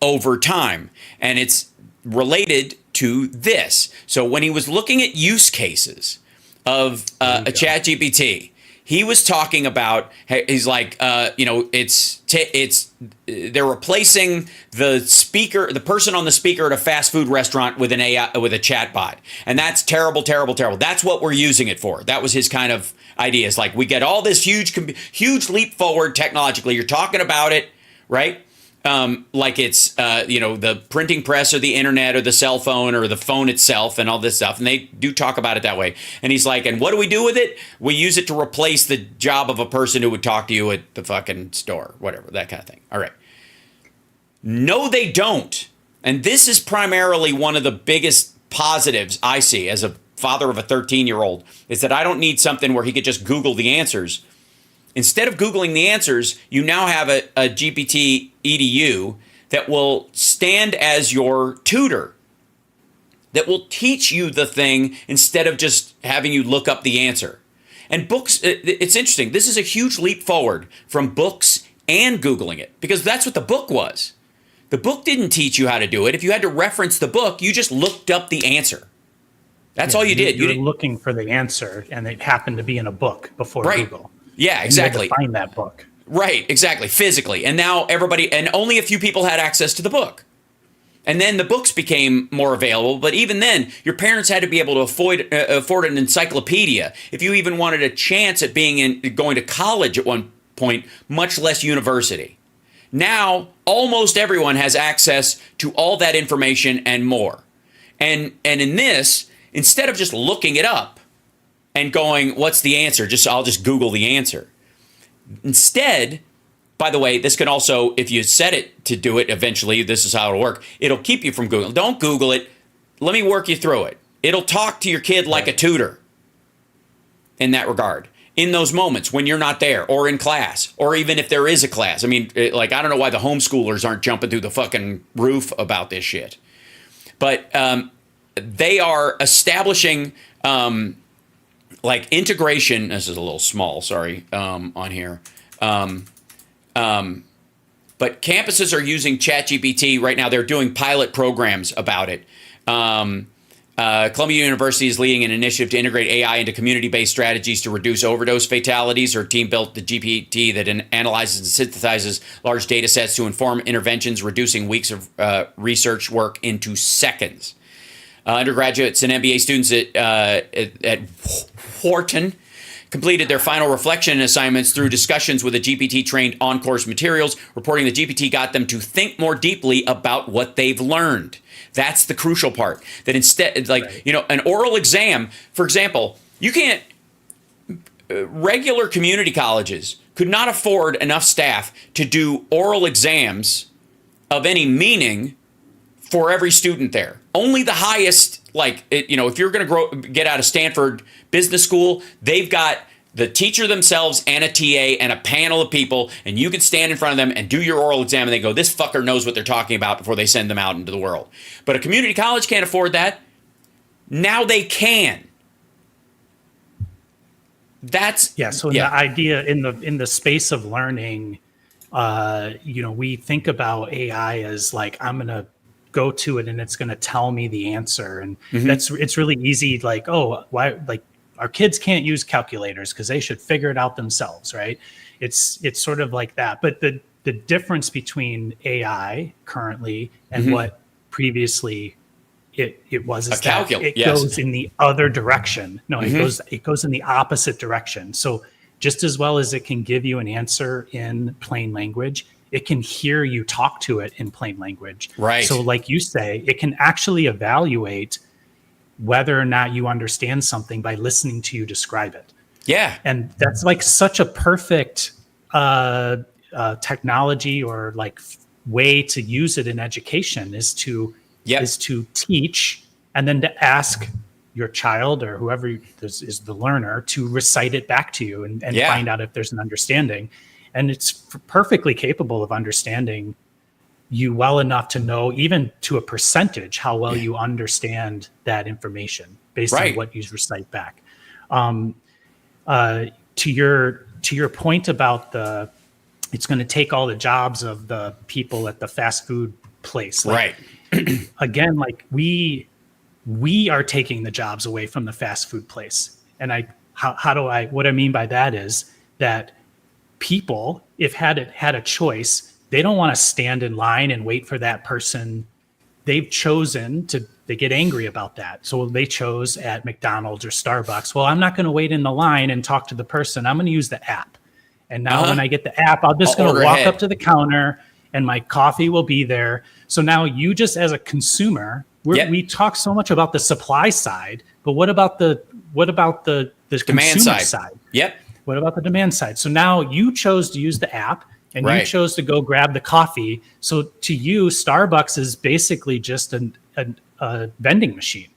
over time. And it's related to this. So when he was looking at use cases of a ChatGPT, He was talking about, he's like, they're replacing the person on the speaker at a fast food restaurant with an AI, with a chat bot. And that's terrible, terrible, terrible. That's what we're using it for. That was his kind of idea. It's like, we get all this huge leap forward technologically. You're talking about it, right? Like it's, the printing press or the internet or the cell phone or the phone itself and all this stuff. And they do talk about it that way. And he's like, and what do we do with it? We use it to replace the job of a person who would talk to you at the fucking store, whatever, that kind of thing. All right. No, they don't. And this is primarily one of the biggest positives I see as a father of a 13-year-old, is that I don't need something where he could just Google the answers. Instead of Googling the answers, you now have a GPT EDU that will stand as your tutor, that will teach you the thing instead of just having you look up the answer. And books, it's interesting. This is a huge leap forward from books and Googling it, because that's what the book was. The book didn't teach you how to do it. If you had to reference the book, you just looked up the answer. That's all you did. You were looking for the answer, and it happened to be in a book before Google. Yeah, exactly. You had to find that book. Right, exactly, physically. And now and only a few people had access to the book. And then the books became more available. But even then, your parents had to be able to afford an encyclopedia if you even wanted a chance at going to college at one point, much less university. Now, almost everyone has access to all that information and more. And in this, instead of just looking it up and going, what's the answer? I'll just Google the answer. Instead, by the way, this can also, if you set it to do it eventually, this is how it'll work. It'll keep you from Googling. Don't Google it. Let me work you through it. It'll talk to your kid like a tutor in that regard. In those moments when you're not there, or in class, or even if there is a class. I mean, I don't know why the homeschoolers aren't jumping through the fucking roof about this shit. But they are establishing integration. This is a little small, sorry, on here. But campuses are using ChatGPT right now. They're doing pilot programs about it. Columbia University is leading an initiative to integrate AI into community-based strategies to reduce overdose fatalities. Her team built the GPT that analyzes and synthesizes large data sets to inform interventions, reducing weeks of research work into seconds. Undergraduates and MBA students at Wharton completed their final reflection assignments through discussions with the GPT-trained on-course materials, reporting the GPT got them to think more deeply about what they've learned. That's the crucial part. That instead, an oral exam, for example, you can't, regular community colleges could not afford enough staff to do oral exams of any meaning for every student there. Only the highest, if you're going to get out of Stanford Business School, they've got the teacher themselves and a TA and a panel of people, and you can stand in front of them and do your oral exam, and they go, this fucker knows what they're talking about before they send them out into the world. But a community college can't afford that. Now they can. So the idea in the space of learning, we think about AI as like, I'm going to go to it and it's going to tell me the answer. And it's really easy. Like, oh, why, our kids can't use calculators because they should figure it out themselves, right? It's sort of like that. But the difference between AI currently and what previously it was is that it goes in the other direction. No, it goes in the opposite direction. So just as well as it can give you an answer in plain language, it can hear you talk to it in plain language. Right. So like you say, it can actually evaluate whether or not you understand something by listening to you describe it. Yeah. And that's like such a perfect technology or way to use it in education is to teach and then to ask your child or whoever is the learner to recite it back to you and find out if there's an understanding. And it's perfectly capable of understanding you well enough to know, even to a percentage, how well you understand that information based on what you recite back. To your point about it's going to take all the jobs of the people at the fast food place. Again, we are taking the jobs away from the fast food place. And I what I mean by that is that people, if had a choice, they don't want to stand in line and wait for that person. They've chosen to, they get angry about that. So they chose at McDonald's or Starbucks. Well, I'm not going to wait in the line and talk to the person. I'm going to use the app. And now when I get the app, I'm just going to walk up to the counter and my coffee will be there. So now you just as a consumer, we talk so much about the supply side, but what about the Demand consumer side? Yep. What about the demand side? So now you chose to use the app and you chose to go grab the coffee. So to you, Starbucks is basically just a vending machine.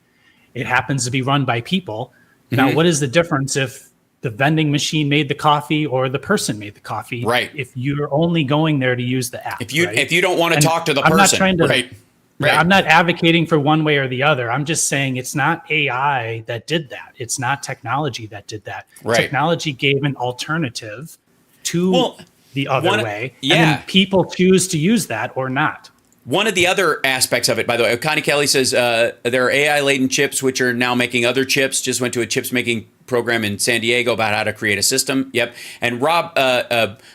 It happens to be run by people. Now, what is the difference if the vending machine made the coffee or the person made the coffee? Right. If you're only going there to use the app. If you don't want to talk to the person. I'm not trying to, right. I'm not advocating for one way or the other. I'm just saying it's not AI that did that. It's not technology that did that. Right. Technology gave an alternative to the other way. Yeah. And then people choose to use that or not. One of the other aspects of it, by the way, Connie Kelly says there are AI-laden chips which are now making other chips. Just went to a chips making program in San Diego about how to create a system. Yep. And Rob,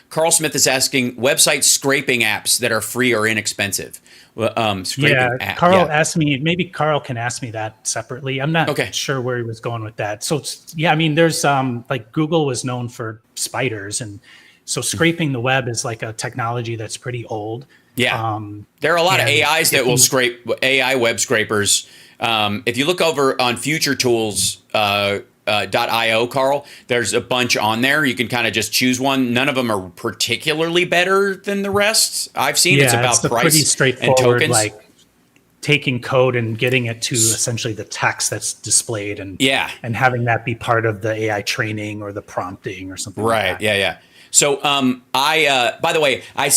Carl Smith is asking website scraping apps that are free or inexpensive. Carl asked me, maybe Carl can ask me that separately. I'm not sure where he was going with that. So yeah, I mean, there's like Google was known for spiders, and so scraping the web is like a technology that's pretty old. Yeah. There are a lot of AIs that will scrape AI web scrapers. If you look over on Future Tools, .io, Carl, there's a bunch on there. You can kind of just choose one. None of them are particularly better than the rest. I've seen it's about price pretty straightforward, and tokens. Like taking code and getting it to essentially the text that's displayed and having that be part of the AI training or the prompting or something like that. Yeah. So by the way, I'm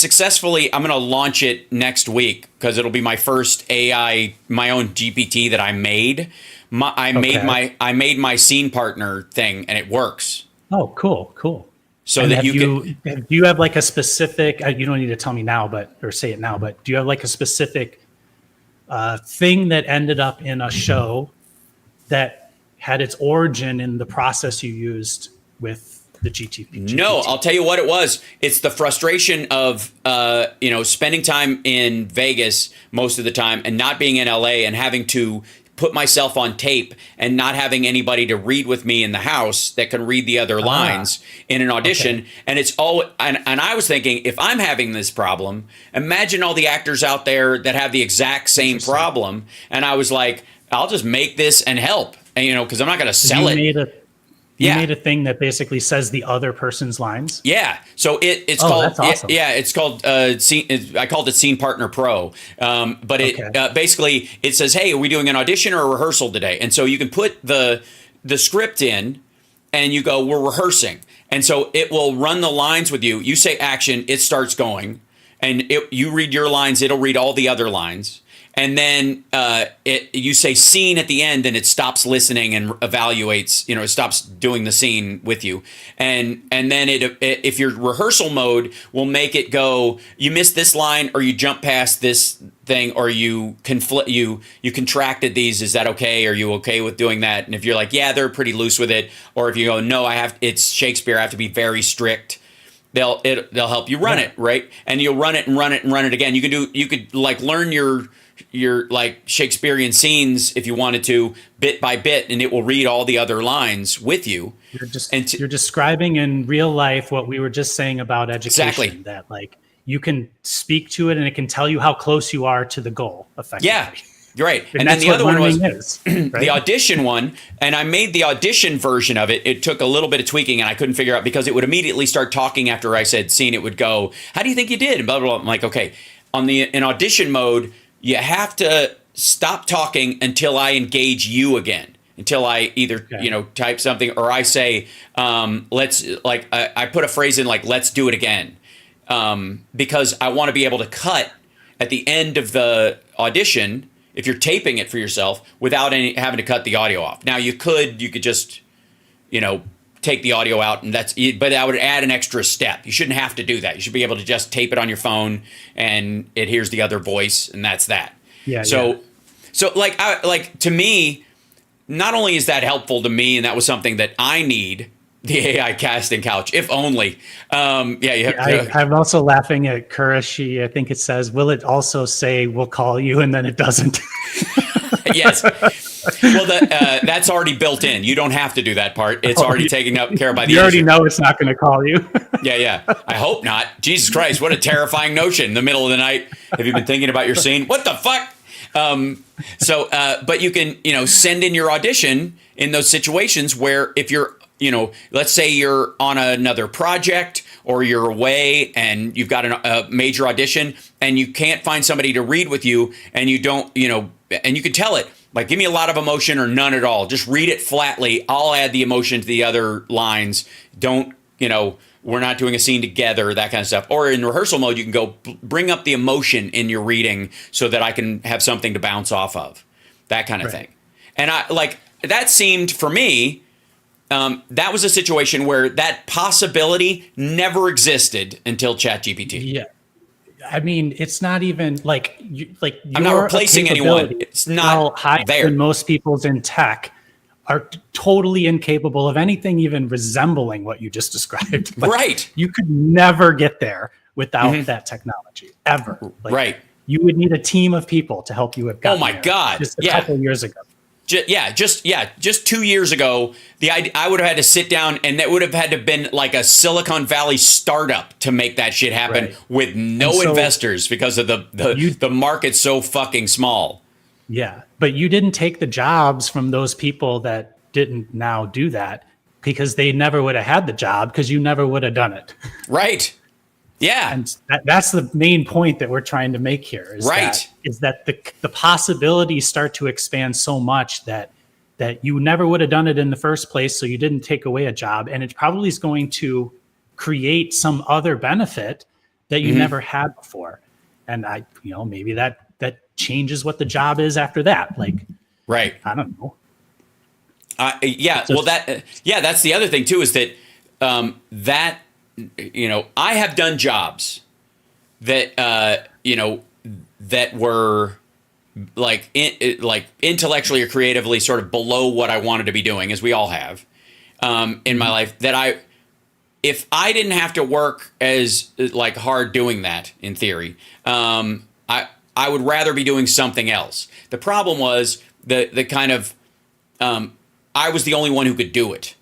going to launch it next week because it'll be my first AI, my own GPT that I made. I made my scene partner thing and it works. Oh, cool. So and that do you have like a specific, you don't need to tell me now, or say it now, but do you have like a specific thing that ended up in a show that had its origin in the process you used with the GPT? No, I'll tell you what it was. It's the frustration of, spending time in Vegas most of the time and not being in LA and having to put myself on tape and not having anybody to read with me in the house that can read the other lines in an audition. Okay. And it's all, and I was thinking, if I'm having this problem, imagine all the actors out there that have the exact same problem. And I was like, I'll just make this and help, and, because I'm not going to sell it. You made a thing that basically says the other person's lines. Yeah, so it's called. That's awesome. It's called. I called it Scene Partner Pro. But it basically it says, "Hey, are we doing an audition or a rehearsal today?" And so you can put the script in, and you go, "We're rehearsing," and so it will run the lines with you. You say action, it starts going, and you read your lines. It'll read all the other lines. And then you say scene at the end, and it stops listening and evaluates. It stops doing the scene with you. And then if your rehearsal mode will make it go, you missed this line, or you jump past this thing, or you contracted these. Is that okay? Are you okay with doing that? And if you're like, yeah, they're pretty loose with it, or if you go, no, it's Shakespeare, I have to be very strict. They'll help you run it, right? And you'll run it and run it and run it again. You could like learn your like Shakespearean scenes if you wanted to, bit by bit, and it will read all the other lines with you. You're describing in real life what we were just saying about education. Exactly. That like you can speak to it and it can tell you how close you are to the goal effectively. Yeah. Right. And then the other one was the audition one. And I made the audition version of it. It took a little bit of tweaking and I couldn't figure out because it would immediately start talking after I said scene. It would go, how do you think you did? And blah, blah, blah. I'm like, okay, in audition mode, you have to stop talking until I engage you again. Until I either, type something or I say, I put a phrase in like, let's do it again. Because I want to be able to cut at the end of the audition if you're taping it for yourself without having to cut the audio off. Now you could just, take the audio out and but that would add an extra step. You shouldn't have to do that. You should be able to just tape it on your phone and it hears the other voice and that's that. Yeah. So to me, not only is that helpful to me, and that was something that I need, the AI casting couch, if only. I'm also laughing at Kurashi. I think it says, will it also say, we'll call you, and then it doesn't. Yes. Well, that's already built in. You don't have to do that part. It's already taken up care of by the You already industry. know it's not going to call you. Yeah. I hope not. Jesus Christ, what a terrifying notion in the middle of the night. Have you been thinking about your scene? What the fuck? But you can, send in your audition in those situations where if you're, let's say you're on another project or you're away and you've got a major audition and you can't find somebody to read with you and you don't, and you can tell it, like, give me a lot of emotion or none at all. Just read it flatly. I'll add the emotion to the other lines. Don't, we're not doing a scene together, that kind of stuff. Or in rehearsal mode, you can go bring up the emotion in your reading so that I can have something to bounce off of, that kind of thing. And that seemed for me, that was a situation where that possibility never existed until ChatGPT. Yeah. I mean, it's not even like I'm not replacing anyone. It's not there. And most people's in tech are totally incapable of anything even resembling what you just described. Right. You could never get there without that technology, ever. You would need a team of people to help you have gotten there. God. Just a couple years ago. Just 2 years ago, I would have had to sit down, and that would have had to have been like a Silicon Valley startup to make that shit happen with no investors because of the market's so fucking small. Yeah, but you didn't take the jobs from those people that didn't now do that because they never would have had the job because you never would have done it. Right. Yeah. And that's the main point that we're trying to make here. Is that the possibilities start to expand so much that you never would have done it in the first place, so you didn't take away a job, and it probably is going to create some other benefit that you never had before. And maybe that changes what the job is after that. I don't know. That's the other thing too, is that I have done jobs that that were like intellectually or creatively sort of below what I wanted to be doing, as we all have in my life. If I didn't have to work as hard doing that, in theory, I would rather be doing something else. The problem was the kind of I was the only one who could do it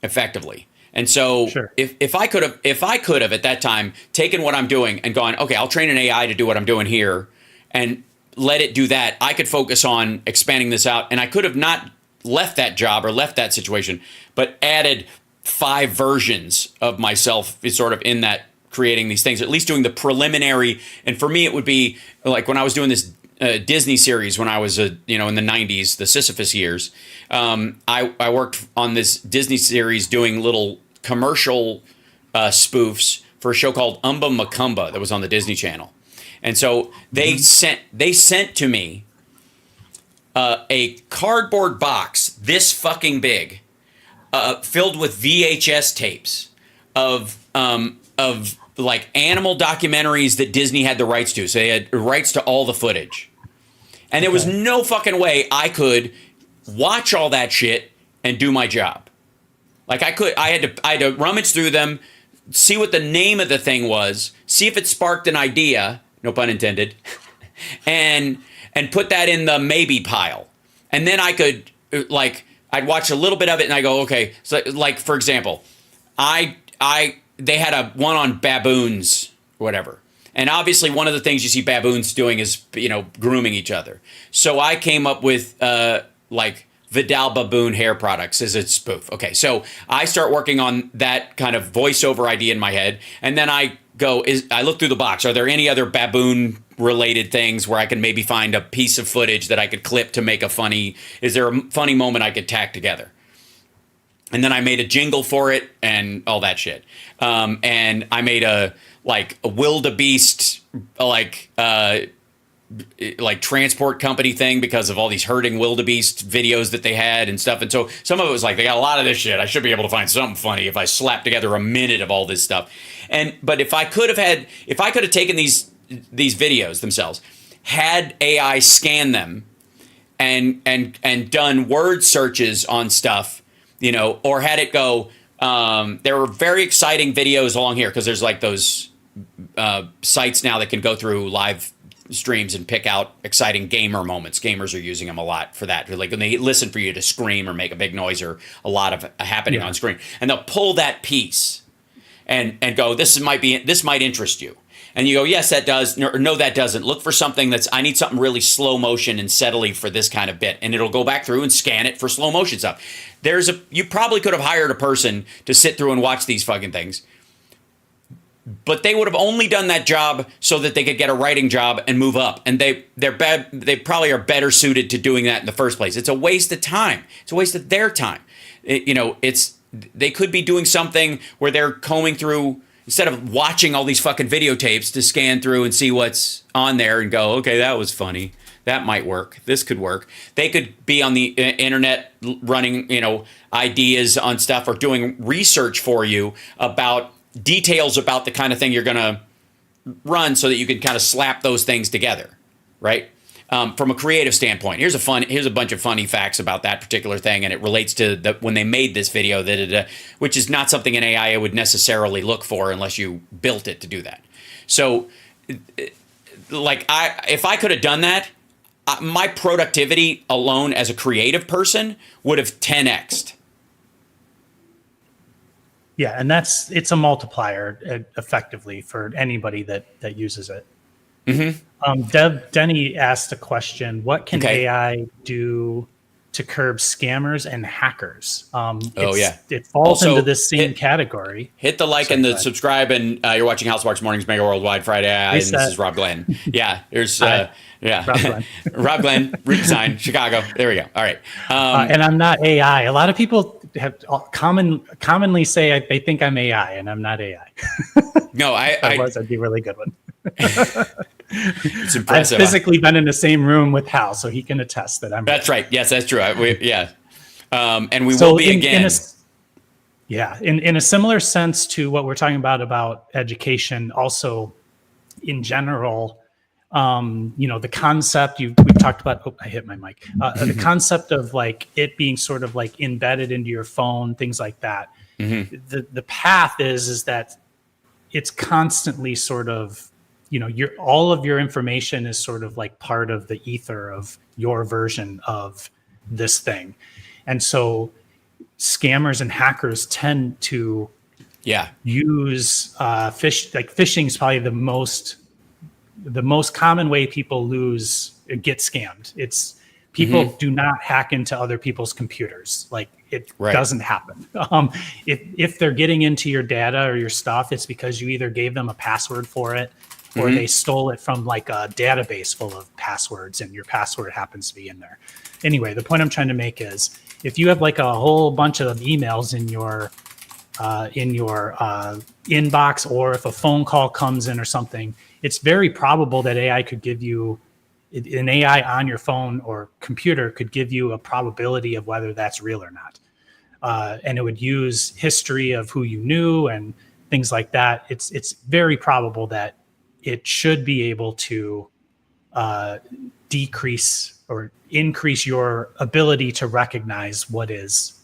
effectively. And so if I could have at that time taken what I'm doing and gone, okay, I'll train an AI to do what I'm doing here and let it do that, I could focus on expanding this out. And I could have not left that job or left that situation, but added 5 versions of myself is sort of in that, creating these things, at least doing the preliminary. And for me, it would be like when I was doing this Disney series when I was in the 90s, the Sisyphus years. I worked on this Disney series doing little commercial spoofs for a show called Umba Macumba that was on the Disney Channel. And so they sent to me a cardboard box this fucking big, filled with VHS tapes of like animal documentaries that Disney had the rights to. So they had rights to all the footage. And there was no fucking way I could watch all that shit and do my job. I had to rummage through them, see what the name of the thing was, see if it sparked an idea, no pun intended, and put that in the maybe pile. And then I could, I'd watch a little bit of it and I go, okay. So for example, they had one on baboons, whatever. And obviously one of the things you see baboons doing is, grooming each other. So I came up with Vidal Baboon hair products as a spoof. Okay, so I start working on that kind of voiceover idea in my head. And then I look through the box. Are there any other baboon related things where I can maybe find a piece of footage that I could clip to make is there a funny moment I could tack together? And then I made a jingle for it and all that shit. And I made a wildebeest, transport company thing because of all these herding wildebeest videos that they had and stuff. And so some of it was they got a lot of this shit. I should be able to find something funny if I slap together a minute of all this stuff. But if I could have taken these videos themselves, had AI scan them, and done word searches on stuff, or had it go, there were very exciting videos along here, because there's like those sites now that can go through live streams and pick out exciting gamer moments. Gamers are using them a lot for that. Like when they listen for you to scream or make a big noise, or a lot of happening on screen, and they'll pull that piece and go, this might interest you. And you go, yes, that does. No, that doesn't. Look for something I need something really slow motion and steadily for this kind of bit. And it'll go back through and scan it for slow motion stuff. You probably could have hired a person to sit through and watch these fucking things, but they would have only done that job so that they could get a writing job and move up. And they probably are better suited to doing that in the first place. It's a waste of time. It's a waste of their time. They could be doing something where they're combing through, instead of watching all these fucking videotapes, to scan through and see what's on there and go, okay, that was funny. That might work. This could work. They could be on the internet running, ideas on stuff, or doing research for you about details about the kind of thing you're going to run, so that you can kind of slap those things together, right? From a creative standpoint, here's a bunch of funny facts about that particular thing, and it relates to when they made this video, which is not something an AI would necessarily look for unless you built it to do that. So, if I could have done that, my productivity alone as a creative person would have 10x'd. Yeah, and it's a multiplier effectively for anybody that uses it. Mm-hmm. Denny asked a question: what can AI do to curb scammers and hackers? It falls also into this same category. Hit the like and the subscribe, and you're watching Housemarks Mornings Megaworldwide Friday, and this is Rob Glenn. Yeah, there's Rob Glenn. Rob Glenn, redesign, Chicago. There we go. All right. And I'm not AI. A lot of people have commonly say they think I'm AI, and I'm not AI. No, I'd be a really good one. It's impressive. I've physically been in the same room with Hal, so he can attest that I'm. That's right. Yes, that's true. And we will be again. In a similar sense to what we're talking about education, also in general, the concept we've talked about. Oh, I hit my mic. The concept of like it being sort of like embedded into your phone, things like that. Mm-hmm. The path is that it's constantly sort of, all of your information is sort of like part of the ether of your version of this thing. And so scammers and hackers tend to use phishing is probably the most common way people get scammed. It's people do not hack into other people's computers. Like it doesn't happen. If they're getting into your data or your stuff, it's because you either gave them a password for it, or they stole it from like a database full of passwords, and your password happens to be in there. Anyway, the point I'm trying to make is, if you have like a whole bunch of emails in your inbox, or if a phone call comes in or something, it's very probable that an AI on your phone or computer could give you a probability of whether that's real or not. And it would use history of who you knew and things like that. It's very probable that it should be able to decrease or increase your ability to recognize what is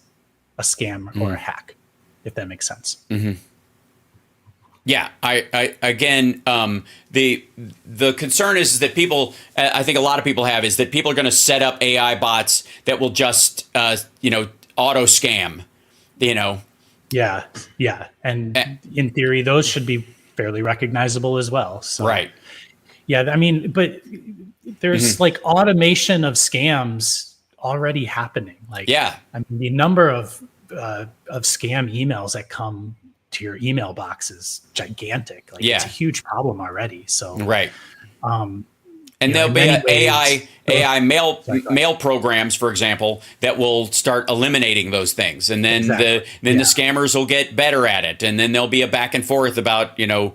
a scam or a hack, if that makes sense. Mm-hmm. Yeah, I again, the concern is that people, I think a lot of people have, is that people are going to set up AI bots that will just, auto scam, Yeah. And in theory, those should be fairly recognizable as well. So, right. Yeah, I mean, but there's like automation of scams already happening. Like, I mean, the number of scam emails that come to your email box is gigantic. Like, it's a huge problem already. So, and there'll be AI mail programs, for example, that will start eliminating those things, and then the scammers will get better at it, and then there'll be a back and forth about who's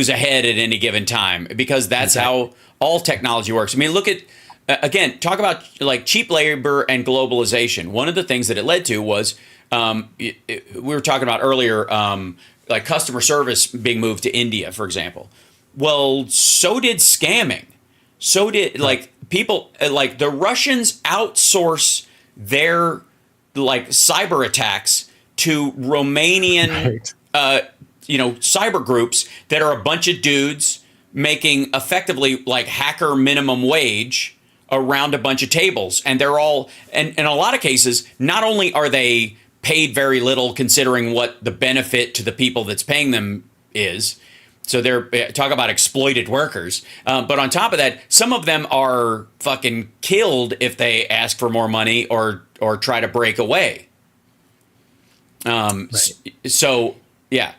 ahead at any given time, because that's how all technology works. I mean, look at again, talk about like cheap labor and globalization. One of the things that it led to was we were talking about earlier. Like customer service being moved to India, for example. Well, so did scamming. So did like people like the Russians outsource their like cyber attacks to Romanian cyber groups that are a bunch of dudes making effectively like hacker minimum wage around a bunch of tables. And they're all, and in a lot of cases, not only are they paid very little considering what the benefit to the people that's paying them is, so they're talk about exploited workers. But on top of that, some of them are fucking killed if they ask for more money or try to break away. So yeah,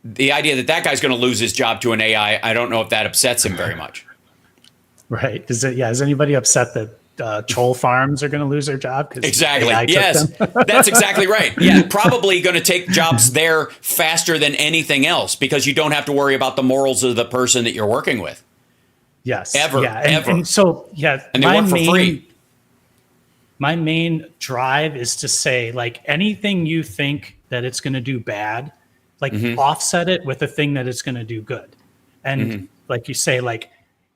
the idea that guy's going to lose his job to an AI, I don't know if that upsets him very much. Right. Is anybody upset that troll farms are going to lose their job? Exactly. Yes, that's exactly right. Yeah, probably going to take jobs there faster than anything else because you don't have to worry about the morals of the person that you're working with. Yes. Ever. Ever. And so, yeah. And they work for free. My main drive is to say, like, anything you think that it's going to do bad, like, offset it with a thing that it's going to do good. And like you say, like,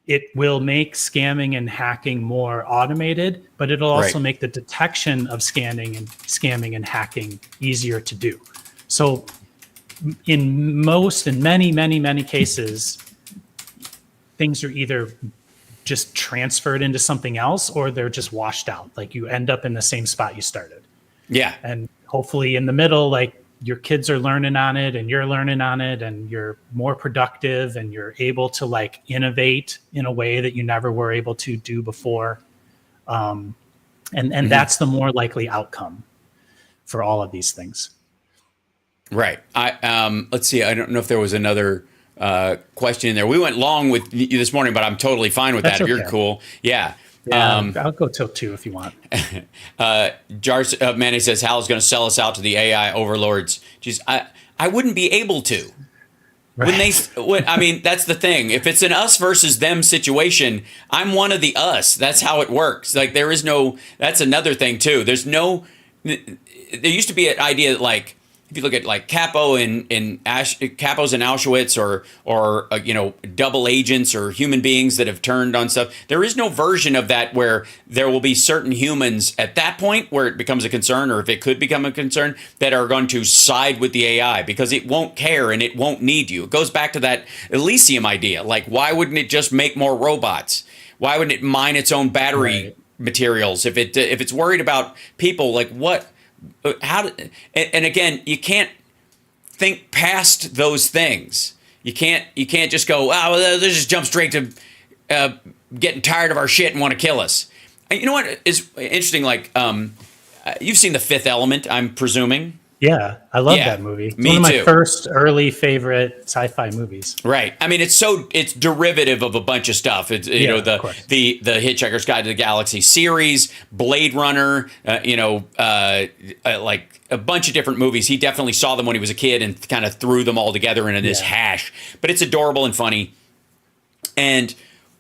it will make scamming and hacking more automated, but it'll also make the detection of scamming and hacking easier to do. So in many cases, things are either just transferred into something else or they're just washed out. Like you end up in the same spot you started. Yeah. And hopefully in the middle, like your kids are learning on it and you're learning on it and you're more productive and you're able to like innovate in a way that you never were able to do before. And that's the more likely outcome for all of these things. Right. Let's see. I don't know if there was another question in there. We went long with you this morning, but I'm totally fine with that. If you're cool. Yeah. I'll go till 2 if you want. Manny says Hal's going to sell us out to the AI overlords. Jeez, I wouldn't be able to. Right. I mean, that's the thing. If it's an us versus them situation, I'm one of the us. That's how it works. Like there is no. That's another thing too. There used to be an idea that like. If you look at like capos in Auschwitz or double agents or human beings that have turned on stuff, there is no version of that where there will be certain humans at that point where it becomes a concern, or if it could become a concern, that are going to side with the AI because it won't care and it won't need you. It goes back to that Elysium idea. Like, why wouldn't it just make more robots? Why wouldn't it mine its own battery materials if it's worried about people? Like what? And again, you can't think past those things. You can't just go, let's just jump straight to getting tired of our shit and want to kill us. You know what is interesting? Like, you've seen The Fifth Element, I'm presuming. Yeah, I love that movie. It's one of my first early favorite sci-fi movies. Right. I mean, it's derivative of a bunch of stuff. It's the Hitchhiker's Guide to the Galaxy series, Blade Runner, like a bunch of different movies. He definitely saw them when he was a kid and kind of threw them all together into this hash. But it's adorable and funny. And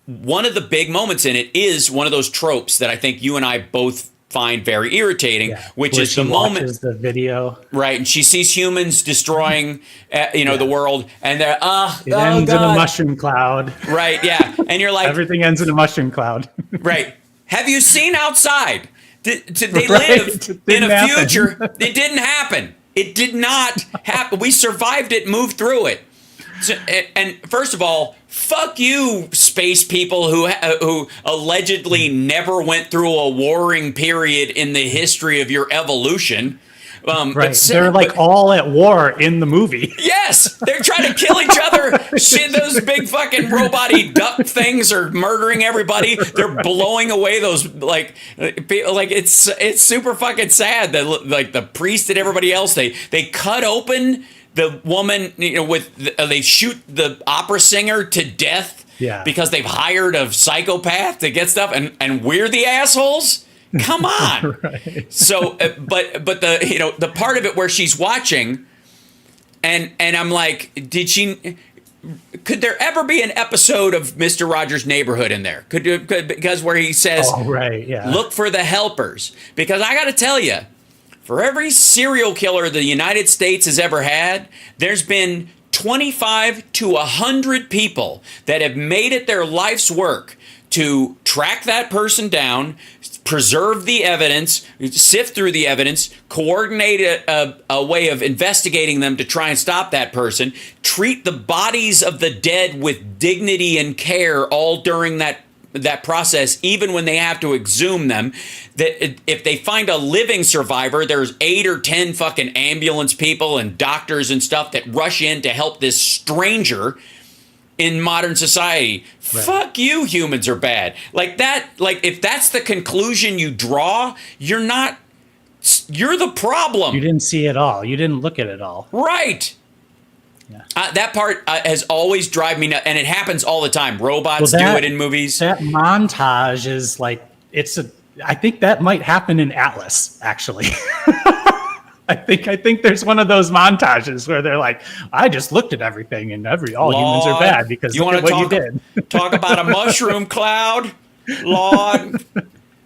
one of the big moments in it is one of those tropes that I think you and I both find very irritating, which is the moment the video, right? And she sees humans destroying, the world, and they're it ends in a mushroom cloud, right? Yeah, and you're like, everything ends in a mushroom cloud, right? Have you seen outside? Did they live in a future? It didn't happen. It did not happen. We survived it, moved through it. So, and first of all, fuck you, space people who allegedly never went through a warring period in the history of your evolution. They're like all at war in the movie. Yes, they're trying to kill each other. Shit, those big fucking robot-y duck things are murdering everybody. They're blowing away those like it's super fucking sad that like the priest and everybody else they cut open the woman, they shoot the opera singer to death because they've hired a psychopath to get stuff, and we're the assholes. Come on. Right. So, but the part of it where she's watching, and I'm like, could there ever be an episode of Mr. Rogers' Neighborhood in there? Because where he says, look for the helpers, because I got to tell you. For every serial killer the United States has ever had, there's been 25 to 100 people that have made it their life's work to track that person down, preserve the evidence, sift through the evidence, coordinate a way of investigating them to try and stop that person, treat the bodies of the dead with dignity and care all during that process, even when they have to exhume them. That if they find a living survivor, there's 8 or 10 fucking ambulance people and doctors and stuff that rush in to help this stranger in modern society. Right. Fuck you, humans are bad. Like that, like if that's the conclusion you draw, you're the problem. You didn't see it all. You didn't look at it all. Right. Yeah. That part has always driven me nuts, and it happens all the time. Robots do it in movies. That montage is like, I think that might happen in Atlas, actually. I think there's one of those montages where they're like, I just looked at everything and all humans are bad because you look at what you did. Talk about a mushroom cloud, Lord.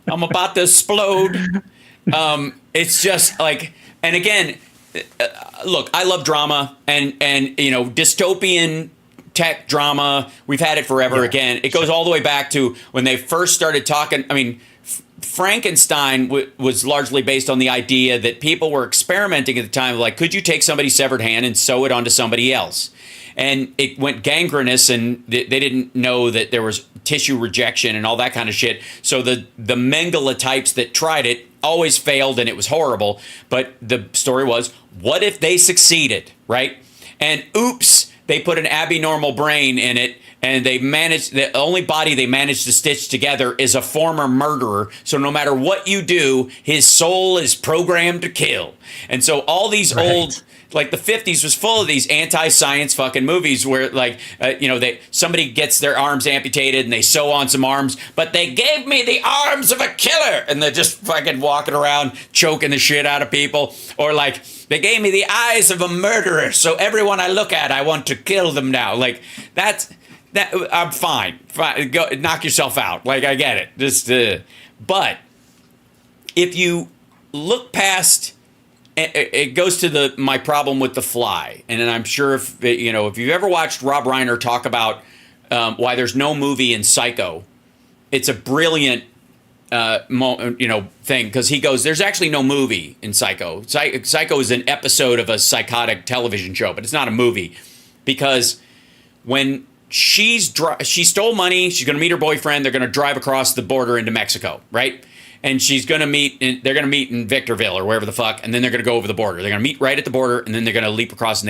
I'm about to explode. It's just like, and again, look, I love drama and dystopian tech drama. We've had it forever. Again, it goes all the way back to when they first started talking. I mean, Frankenstein was largely based on the idea that people were experimenting at the time, like, could you take somebody's severed hand and sew it onto somebody else? And it went gangrenous, and they didn't know that there was tissue rejection and all that kind of shit. So the Mengele types that tried it always failed, and it was horrible. But the story was, what if they succeeded, right? And oops, they put an abnormal brain in it, and the only body they managed to stitch together is a former murderer. So no matter what you do, his soul is programmed to kill. And so all these old, like the 50s was full of these anti-science fucking movies where somebody gets their arms amputated and they sew on some arms, but they gave me the arms of a killer, and they're just fucking walking around choking the shit out of people. Or like, they gave me the eyes of a murderer, so everyone I look at, I want to kill them now. Like that I'm fine. Go knock yourself out. Like, I get it. But if you look past, it goes to my problem with The Fly. And then I'm sure if you've ever watched Rob Reiner talk about why there's no movie in Psycho, it's a brilliant thing, because he goes, there's actually no movie in Psycho. Psycho is an episode of a psychotic television show, but it's not a movie, because when she stole money, she's going to meet her boyfriend, they're going to drive across the border into Mexico, right? And they're going to meet in Victorville or wherever the fuck, and then they're going to go over the border. They're going to meet right at the border, and then they're going to leap across, and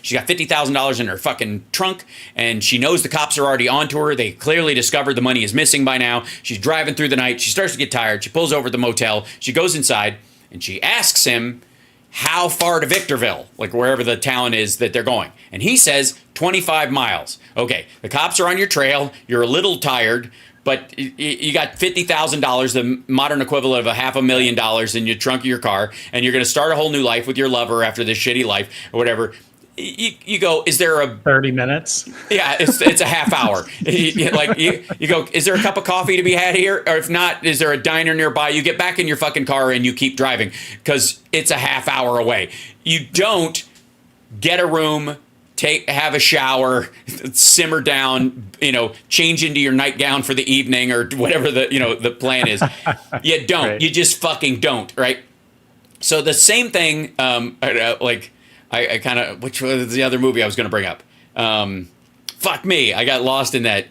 she's got $50,000 in her fucking trunk, and she knows the cops are already onto her. They clearly discovered the money is missing by now. She's driving through the night. She starts to get tired. She pulls over at the motel. She goes inside, and she asks him how far to Victorville, like wherever the town is that they're going. And he says 25 miles. Okay, the cops are on your trail. You're a little tired, but you got $50,000, the modern equivalent of $500,000 in your trunk of your car, and you're going to start a whole new life with your lover after this shitty life or whatever. You go, is there a 30 minutes? Yeah, it's a half hour. You go, is there a cup of coffee to be had here? Or if not, is there a diner nearby? You get back in your fucking car and you keep driving because it's a half hour away. You don't get a room, have a shower, simmer down, change into your nightgown for the evening or whatever the plan is. You don't. Right. You just fucking don't, right? So the same thing, I kind of, which was the other movie I was going to bring up? Fuck me, I got lost in that.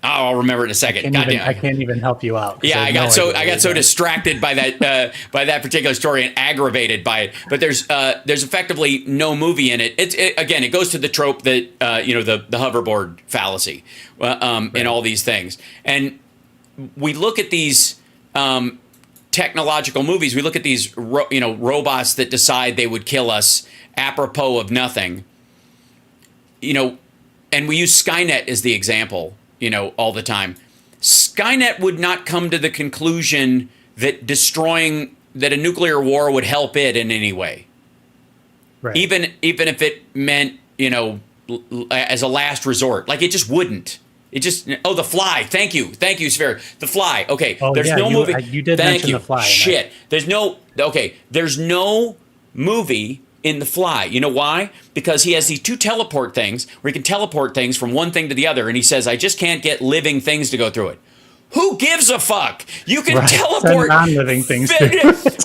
I'll remember it in a second. I can't even help you out. Yeah, I got so distracted by that particular story and aggravated by it. But there's effectively no movie in it. It goes to the trope that the hoverboard fallacy, in all these things. And we look at these technological movies. We look at these robots that decide they would kill us apropos of nothing. And we use Skynet as the example, all the time. Skynet would not come to the conclusion that a nuclear war would help it in any way. Right. Even if it meant, as a last resort. Like, it just wouldn't. It just, The Fly. Thank you, Sphere. The Fly. Okay, there's no movie. You did mention The Fly. Shit. There's no movie in The Fly. You know why? Because he has these two teleport things where he can teleport things from one thing to the other. And he says, I just can't get living things to go through it. Who gives a fuck? You can teleport non-living things.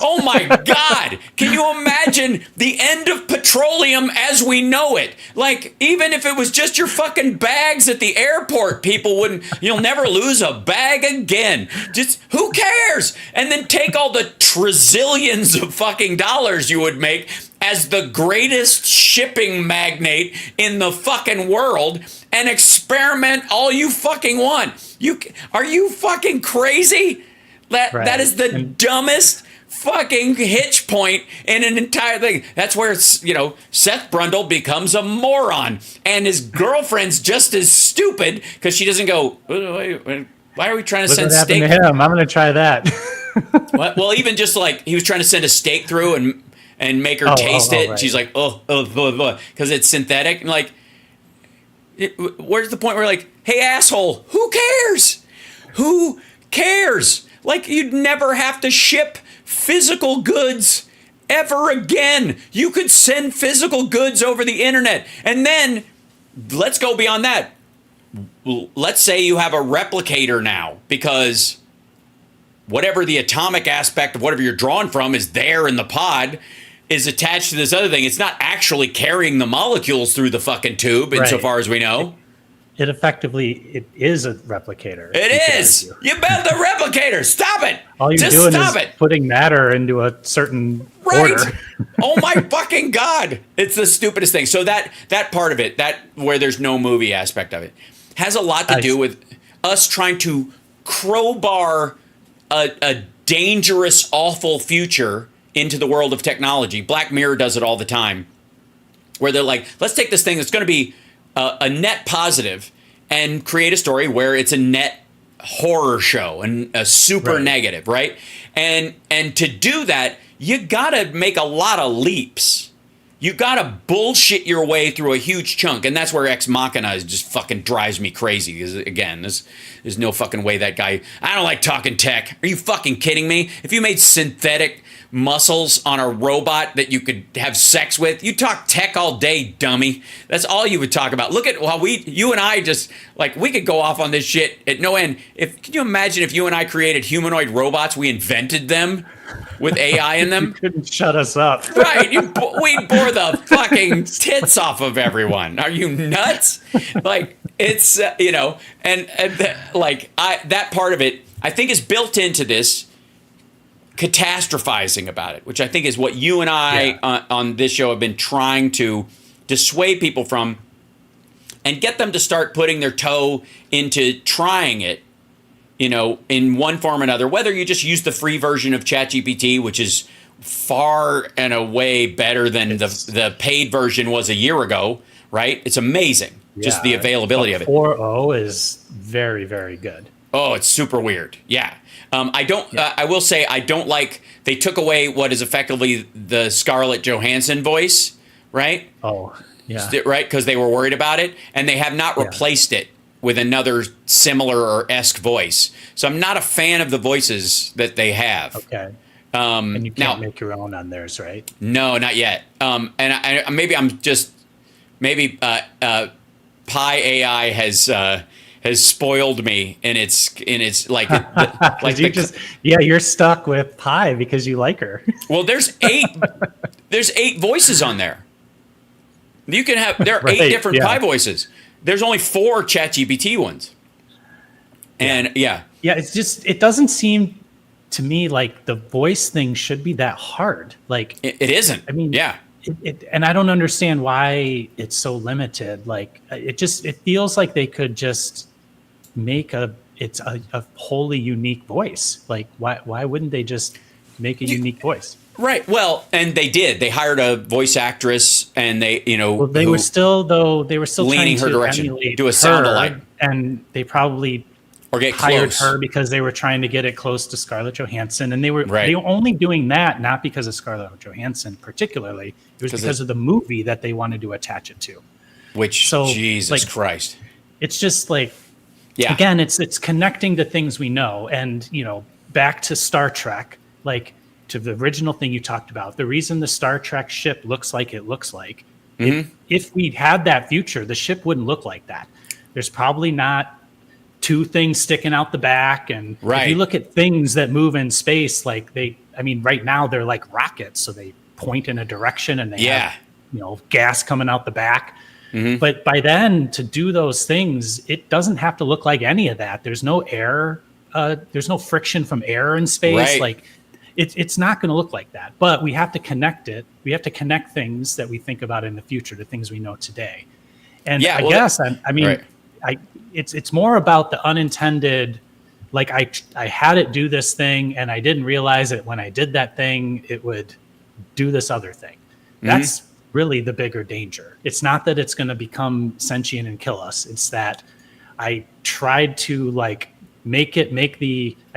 Oh my God. Can you imagine the end of petroleum as we know it? Like, even if it was just your fucking bags at the airport, people wouldn't, you'll never lose a bag again. Just, who cares? And then take all the trillions of fucking dollars you would make as the greatest shipping magnate in the fucking world and experiment all you fucking want. Are you fucking crazy? That is the dumbest fucking hitch point in an entire thing. That's where it's, Seth Brundle becomes a moron, and his girlfriend's just as stupid because she doesn't go, why are we trying to send steak? To him. I'm going to try that. Well, even just like he was trying to send a steak through and make her taste it. Right. She's like, because it's synthetic. And like, where's the point where like, hey, asshole, who cares? Who cares? Like, you'd never have to ship physical goods ever again. You could send physical goods over the internet. And then, let's go beyond that. Let's say you have a replicator now, because whatever the atomic aspect of whatever you're drawn from is there in the pod, is attached to this other thing. It's not actually carrying the molecules through the fucking tube, insofar as we know. It effectively is a replicator. It is. You built a replicator. Stop it. All you're Just doing stop is it. Putting matter into a certain order. Oh my fucking God. It's the stupidest thing. So that part of it, that where there's no movie aspect of it, has a lot to do with us trying to crowbar a dangerous, awful future into the world of technology. Black Mirror does it all the time, where they're like, let's take this thing that's going to be a net positive and create a story where it's a net horror show and a super negative, right? And to do that, you got to make a lot of leaps. You got to bullshit your way through a huge chunk. And that's where Ex Machina just fucking drives me crazy. Because, again, there's no fucking way that guy... I don't like talking tech. Are you fucking kidding me? If you made synthetic muscles on a robot that you could have sex with, you talk tech all day, dummy. That's all you would talk about. Look at how you and I just... Like, we could go off on this shit at no end. Can you imagine if you and I created humanoid robots, we invented them with AI in them? You couldn't shut us up. Right. We'd bore the fucking tits off of everyone. Are you nuts? Like, it's, that part of it, I think, is built into this catastrophizing about it, which I think is what you and I on this show have been trying to dissuade people from and get them to start putting their toe into trying it, in one form or another, whether you just use the free version of ChatGPT, which is far and away better than the paid version was a year ago, right? It's amazing, just the availability of it. 4.0 is very, very good. Oh, it's super weird. Yeah. I will say I don't like, they took away what is effectively the Scarlett Johansson voice, right? Oh, yeah. Right? Because they were worried about it, and they have not replaced it with another similar or esque voice. So I'm not a fan of the voices that they have. Okay. And you can't make your own on theirs, right? No, not yet. And maybe Pi AI has spoiled me, and it's like you're stuck with Pi because you like her. Well, there's 8 voices on there. There are 8 different Pi voices. There's only 4 ChatGPT ones. And it doesn't seem to me like the voice thing should be that hard. Like it isn't. I mean, and I don't understand why it's so limited. Like it feels like they could just make a wholly unique voice. Like why wouldn't they just make a unique voice? Right. Well, and they did. They hired a voice actress, and they were still leaning trying her to direction, do a sound alike, and they probably hired her because they were trying to get it close to Scarlett Johansson, and they were only doing that not because of Scarlett Johansson particularly. It was because of the movie that they wanted to attach it to. Jesus Christ! It's just like, again, it's connecting to things we know, and back to Star Trek, like. to the original thing you talked about, the reason the Star Trek ship looks like it looks like, if we had that future, the ship wouldn't look like that. There's probably not two things sticking out the back. And if you look at things that move in space, like right now they're like rockets. So they point in a direction and they have, gas coming out the back. But by then, to do those things, it doesn't have to look like any of that. There's no air. There's no friction from air in space. Like it's not going to look like that. But we have to connect it. We have to connect things that we think about in the future to things we know today. And it's more about the unintended. Like I had it do this thing, and I didn't realize it when I did that thing. It would do this other thing. That's really the bigger danger. It's not that it's going to become sentient and kill us. It's that I tried to I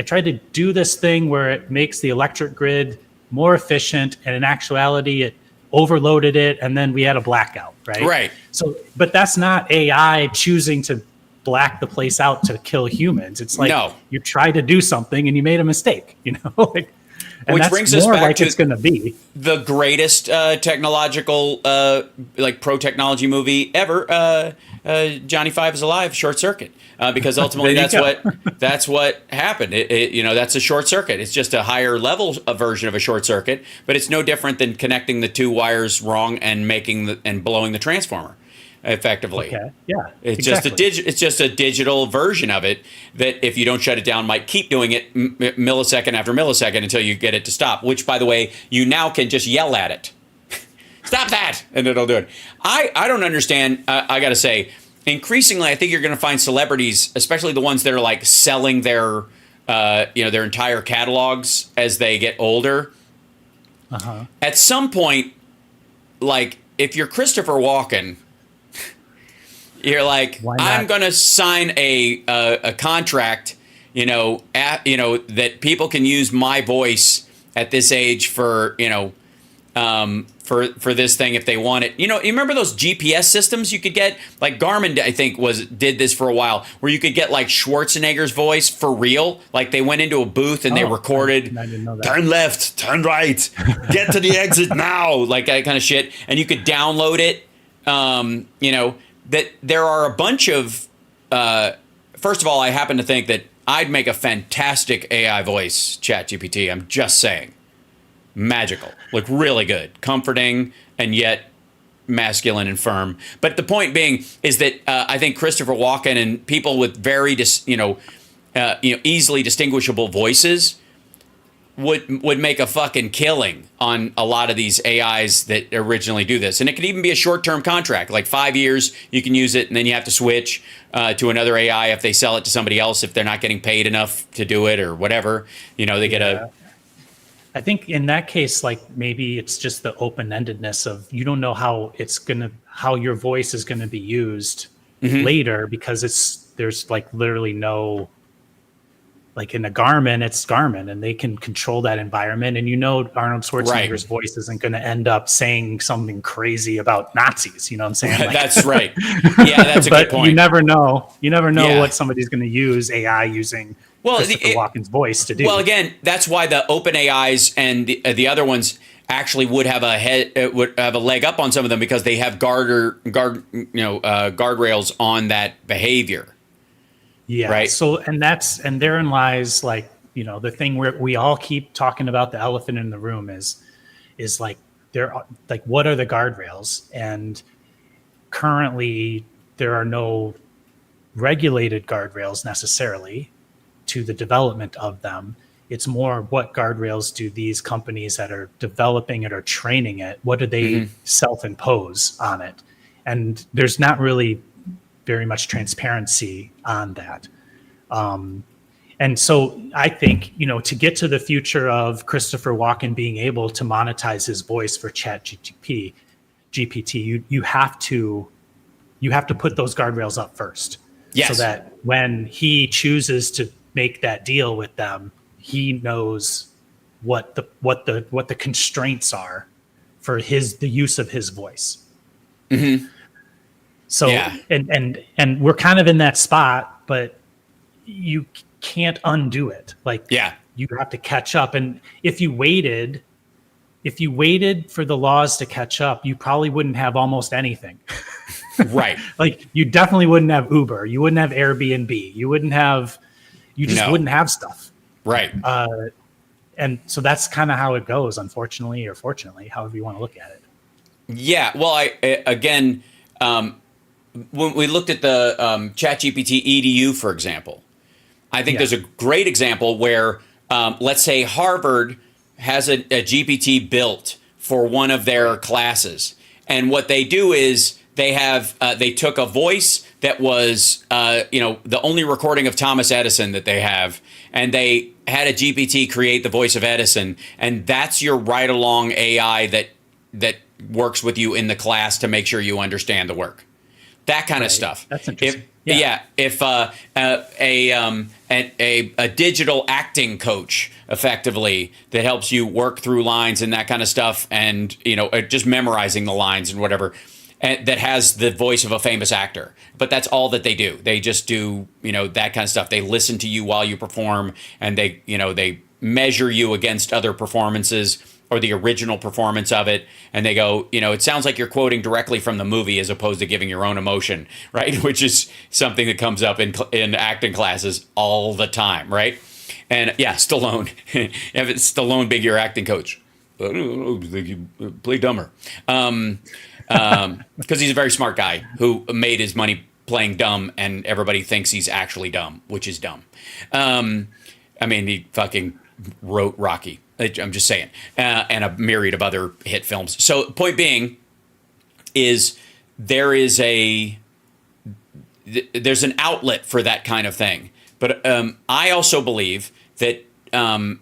tried to do this thing where it makes the electric grid more efficient, and in actuality it overloaded it, and then we had a blackout, right? So, but that's not AI choosing to black the place out to kill humans. It's like you try to do something and you made a mistake, And which brings us back to it's going to be the greatest technological, pro technology movie ever. Johnny Five is Alive, Short Circuit, because ultimately that's what happened. That's a short circuit. It's just a higher level version of a short circuit, but it's no different than connecting the two wires wrong and and blowing the transformer. Effectively, it's just a digital version of it that if you don't shut it down, might keep doing it millisecond after millisecond until you get it to stop. Which, by the way, you now can just yell at it, stop that, and it'll do it. I don't understand. I got to say, increasingly, I think you're going to find celebrities, especially the ones that are like selling their entire catalogs as they get older. At some point, like if you're Christopher Walken. You're like, I'm going to sign a contract, that people can use my voice at this age for this thing if they want it. You remember those GPS systems you could get? Like Garmin, I think, did this for a while, where you could get like Schwarzenegger's voice for real. Like they went into a booth and they recorded, I didn't know that. Turn left, turn right, get to the exit now, like that kind of shit. And you could download it, that there are a bunch of, first of all, I happen to think that I'd make a fantastic AI voice, ChatGPT. I'm just saying. Magical. Like really good. Comforting, and yet masculine and firm. But the point being is that I think Christopher Walken and people with very, easily distinguishable voices would make a fucking killing on a lot of these AIs that originally do this. And it could even be a short-term contract, like 5 years, you can use it, and then you have to switch to another AI if they sell it to somebody else, if they're not getting paid enough to do it or whatever. They get a... I think in that case, like maybe it's just the open-endedness of you don't know how your voice is going to be used later, because there's like literally no... Like in a Garmin, it's Garmin, and they can control that environment. And Arnold Schwarzenegger's voice isn't going to end up saying something crazy about Nazis. You know what I'm saying? Like, that's right. Yeah, that's a good point. You never know. You never know what somebody's going to use AI using Christopher Walken's voice to do. Well, again, that's why the open AIs and the other ones actually would have a leg up on some of them, because they have guardrails on that behavior. Yeah. Right. So, and therein lies the thing where we all keep talking about the elephant in the room is like, what are the guardrails? And currently there are no regulated guardrails necessarily to the development of them. It's more, what guardrails do these companies that are developing it or training it, what do they self-impose on it? And there's not really very much transparency on that. And so I think, to get to the future of Christopher Walken being able to monetize his voice for GPT, you have to put those guardrails up first. Yes. So that when he chooses to make that deal with them, he knows what the constraints are for the use of his voice. So, and we're kind of in that spot, but you can't undo it. you have to catch up. And if you waited for the laws to catch up, you probably wouldn't have almost anything. Right. Like you definitely wouldn't have Uber. You wouldn't have Airbnb. You just wouldn't have stuff. Right. And so that's kind of how it goes, unfortunately, or fortunately, however you want to look at it. Yeah. Well, when we looked at the ChatGPT EDU, for example, I think there's a great example where, let's say Harvard has a GPT built for one of their classes. And what they do is they took a voice that was, the only recording of Thomas Edison that they have, and they had a GPT create the voice of Edison. And that's your ride-along AI that works with you in the class to make sure you understand the work. That kind of stuff. That's interesting. If a digital acting coach effectively that helps you work through lines and that kind of stuff, and just memorizing the lines and whatever, and that has the voice of a famous actor, but that's all that they do. They just do that kind of stuff. They listen to you while you perform, and they measure you against other performances or the original performance of it, and they go, it sounds like you're quoting directly from the movie as opposed to giving your own emotion, right? Which is something that comes up in acting classes all the time, right? And Stallone, if it's Stallone, big your acting coach, I don't know, you play dumber, because he's a very smart guy who made his money playing dumb, and everybody thinks he's actually dumb, which is dumb. He fucking wrote Rocky. I'm just saying, and a myriad of other hit films. So, point being, is there's an outlet for that kind of thing. But I also believe that a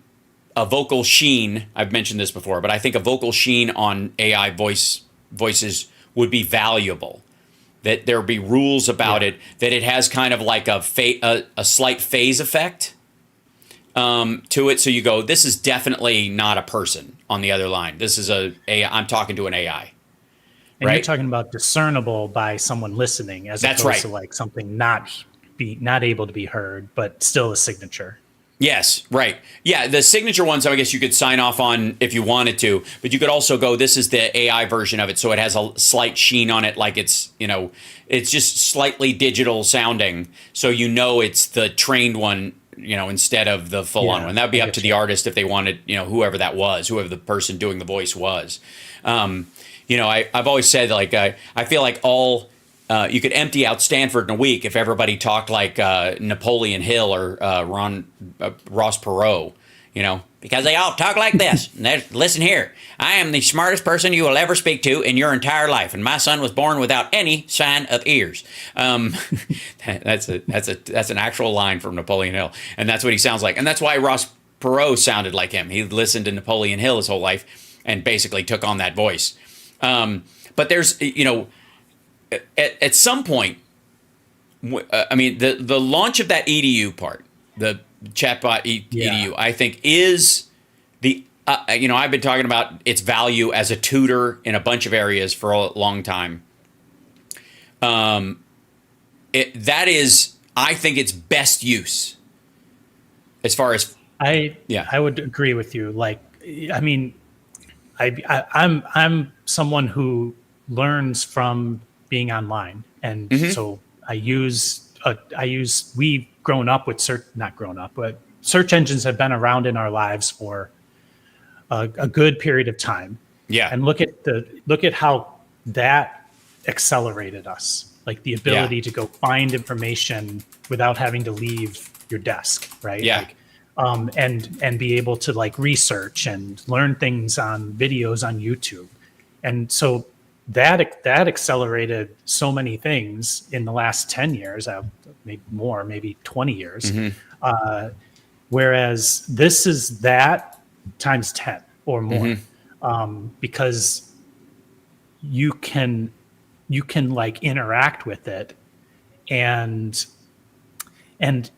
vocal sheen. I've mentioned this before, but I think a vocal sheen on AI voices would be valuable. That there would be rules about it. That it has kind of like a slight phase effect to it, so you go, this is definitely not a person on the other line. This is I'm talking to an AI. And right? You're talking about discernible by someone listening, as opposed to like something not able to be heard, but still a signature. Yes, right. Yeah, the signature ones, I guess you could sign off on if you wanted to, but you could also go, this is the AI version of it, so it has a slight sheen on it, like it's just slightly digital sounding, so it's the trained one, instead of the full-on one. That would be up to the artist if they wanted, whoever the person doing the voice was. I've always said, like, I feel like you could empty out Stanford in a week if everybody talked like Napoleon Hill or Ross Perot, because they all talk like this. Listen here, I am the smartest person you will ever speak to in your entire life, and my son was born without any sign of ears. That's an actual line from Napoleon Hill, and that's what he sounds like, and that's why Ross Perot sounded like him. He listened to Napoleon Hill his whole life and basically took on that voice. But there's at some point, the launch of that EDU part, the chatbot EDU, I think is the I've been talking about its value as a tutor in a bunch of areas for a long time. That is, I think, its best use as far as I would agree with you. Like, I'm someone who learns from being online, and so we've grown up with but search engines have been around in our lives for a good period of time. Yeah, and look at how that accelerated us, like the ability to go find information without having to leave your desk, right? Yeah. And be able to like research and learn things on videos on YouTube, and so that accelerated so many things in the last 10 years, maybe more, maybe 20 years. Whereas this is that times 10 or more, because you can like interact with it, and it,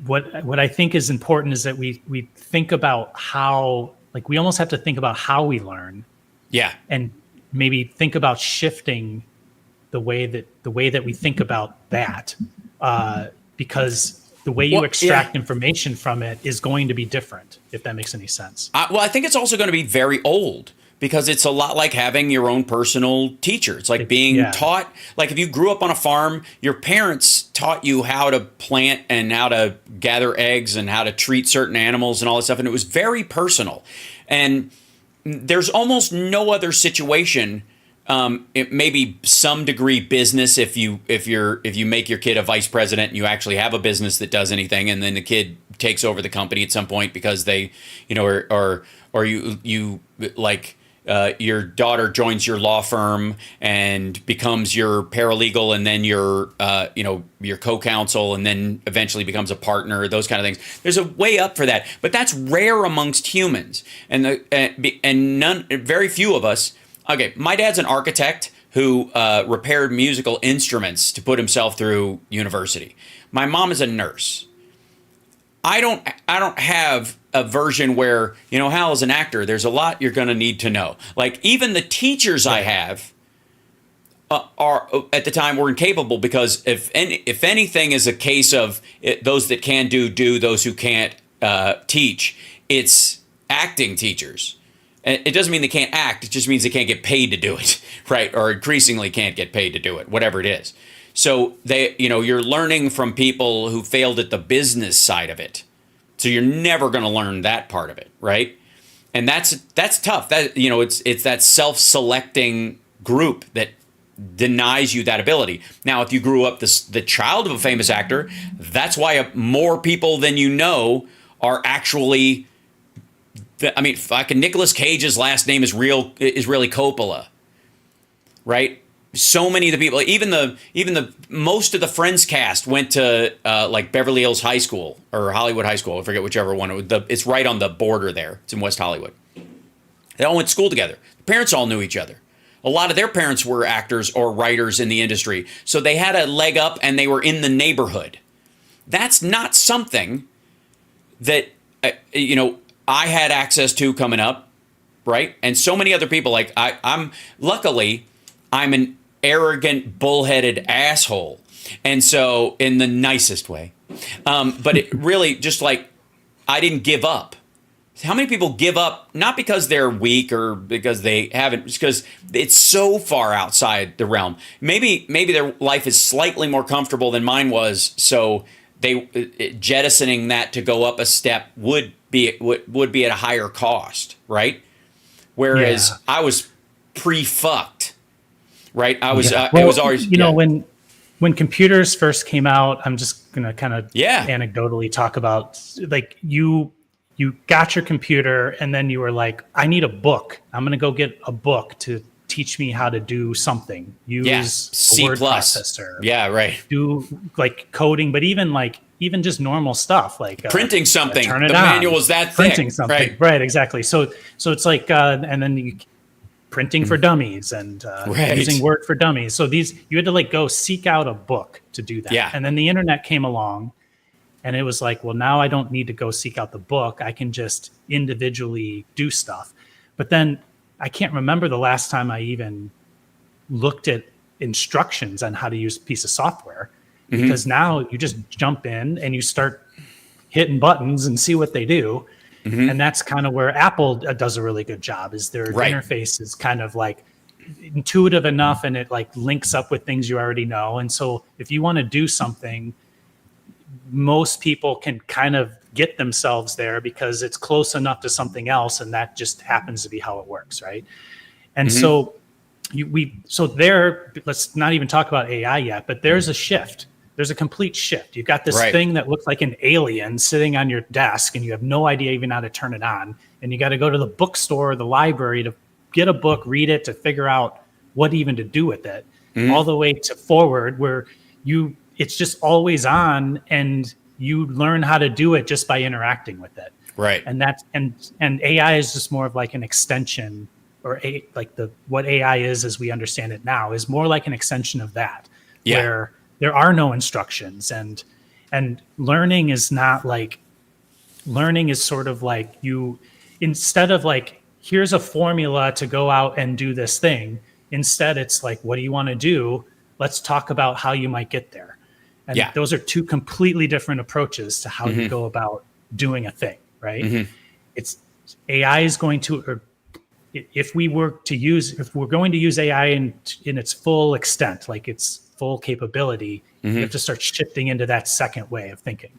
what I think is important is that we think about how, like, we almost have to think about how we learn. Yeah. And maybe think about shifting the way that we think about that, because the way you extract information from it is going to be different, if that makes any sense. I think it's also going to be very old, because it's a lot like having your own personal teacher. It's like being taught, like if you grew up on a farm, your parents taught you how to plant and how to gather eggs and how to treat certain animals and all this stuff. And it was very personal. And there's almost no other situation. It may be some degree business if you make your kid a vice president and you actually have a business that does anything, and then the kid takes over the company at some point because they, or you like. Your daughter joins your law firm and becomes your paralegal, and then your co-counsel, and then eventually becomes a partner. Those kind of things. There's a way up for that, but that's rare amongst humans, and very few of us. Okay, my dad's an architect who repaired musical instruments to put himself through university. My mom is a nurse. I don't have a version where, Hal, as an actor, there's a lot you're going to need to know. Like, even the teachers I have are at the time were incapable, because if anything is a case of those that can do, those who can't teach, it's acting teachers. It doesn't mean they can't act. It just means they can't get paid to do it, right? Or increasingly can't get paid to do it, whatever it is. So you're learning from people who failed at the business side of it. So you're never going to learn that part of it, right? And that's tough. That it's that self-selecting group that denies you that ability. Now, if you grew up the child of a famous actor, that's why more people than you know are actually. I mean, fucking Nicolas Cage's last name is really Coppola, right? So many of the people, even the most of the Friends cast went to like Beverly Hills High School or Hollywood High School. I forget whichever one. It's right on the border there. It's in West Hollywood. They all went to school together. The parents all knew each other. A lot of their parents were actors or writers in the industry, so they had a leg up and they were in the neighborhood. That's not something that I had access to coming up, right? And so many other people. Like I'm an arrogant, bullheaded asshole. And so, in the nicest way. But it really, just like, I didn't give up. How many people give up, not because they're weak or because they haven't, just because it's so far outside the realm. Maybe their life is slightly more comfortable than mine was, so jettisoning that to go up a step would be at a higher cost, right? Whereas I was pre-fucked. Right, it was always when computers first came out. I'm just gonna kind of anecdotally talk about, like, you got your computer and then you were like, I need a book. I'm gonna go get a book to teach me how to do something. Use C++. a word processor. Yeah, right. Do like coding, but even just normal stuff like printing something. Turn it the on. manual was that thick. Printing something, right? Exactly. So it's like, and then printing for dummies and using Word for dummies. So you had to like go seek out a book to do that. Yeah. And then the internet came along and it was like, well, now I don't need to go seek out the book. I can just individually do stuff. But then I can't remember the last time I even looked at instructions on how to use a piece of software, because now you just jump in and you start hitting buttons and see what they do. And that's kind of where Apple does a really good job, is their interface is kind of like intuitive enough and it like links up with things you already know. And so if you want to do something, most people can kind of get themselves there because it's close enough to something else, and that just happens to be how it works, right? And so let's not even talk about AI yet, but there's a shift. There's a complete shift. You've got this thing that looks like an alien sitting on your desk and you have no idea even how to turn it on. And you got to go to the bookstore or the library to get a book, read it, to figure out what even to do with it. All the way to forward where it's just always on and you learn how to do it just by interacting with it. Right. And and AI is just more of like an extension, or what AI is as we understand it now is more like an extension of that. Yeah. Where there are no instructions, and learning is sort of like instead of like, here's a formula to go out and do this thing. Instead, it's like, what do you want to do? Let's talk about how you might get there. And Yeah. those are two completely different approaches to how you go about doing a thing, right? It's AI is going to, or if we're going to use AI in its full extent, like its full capability, you have to start shifting into that second way of thinking.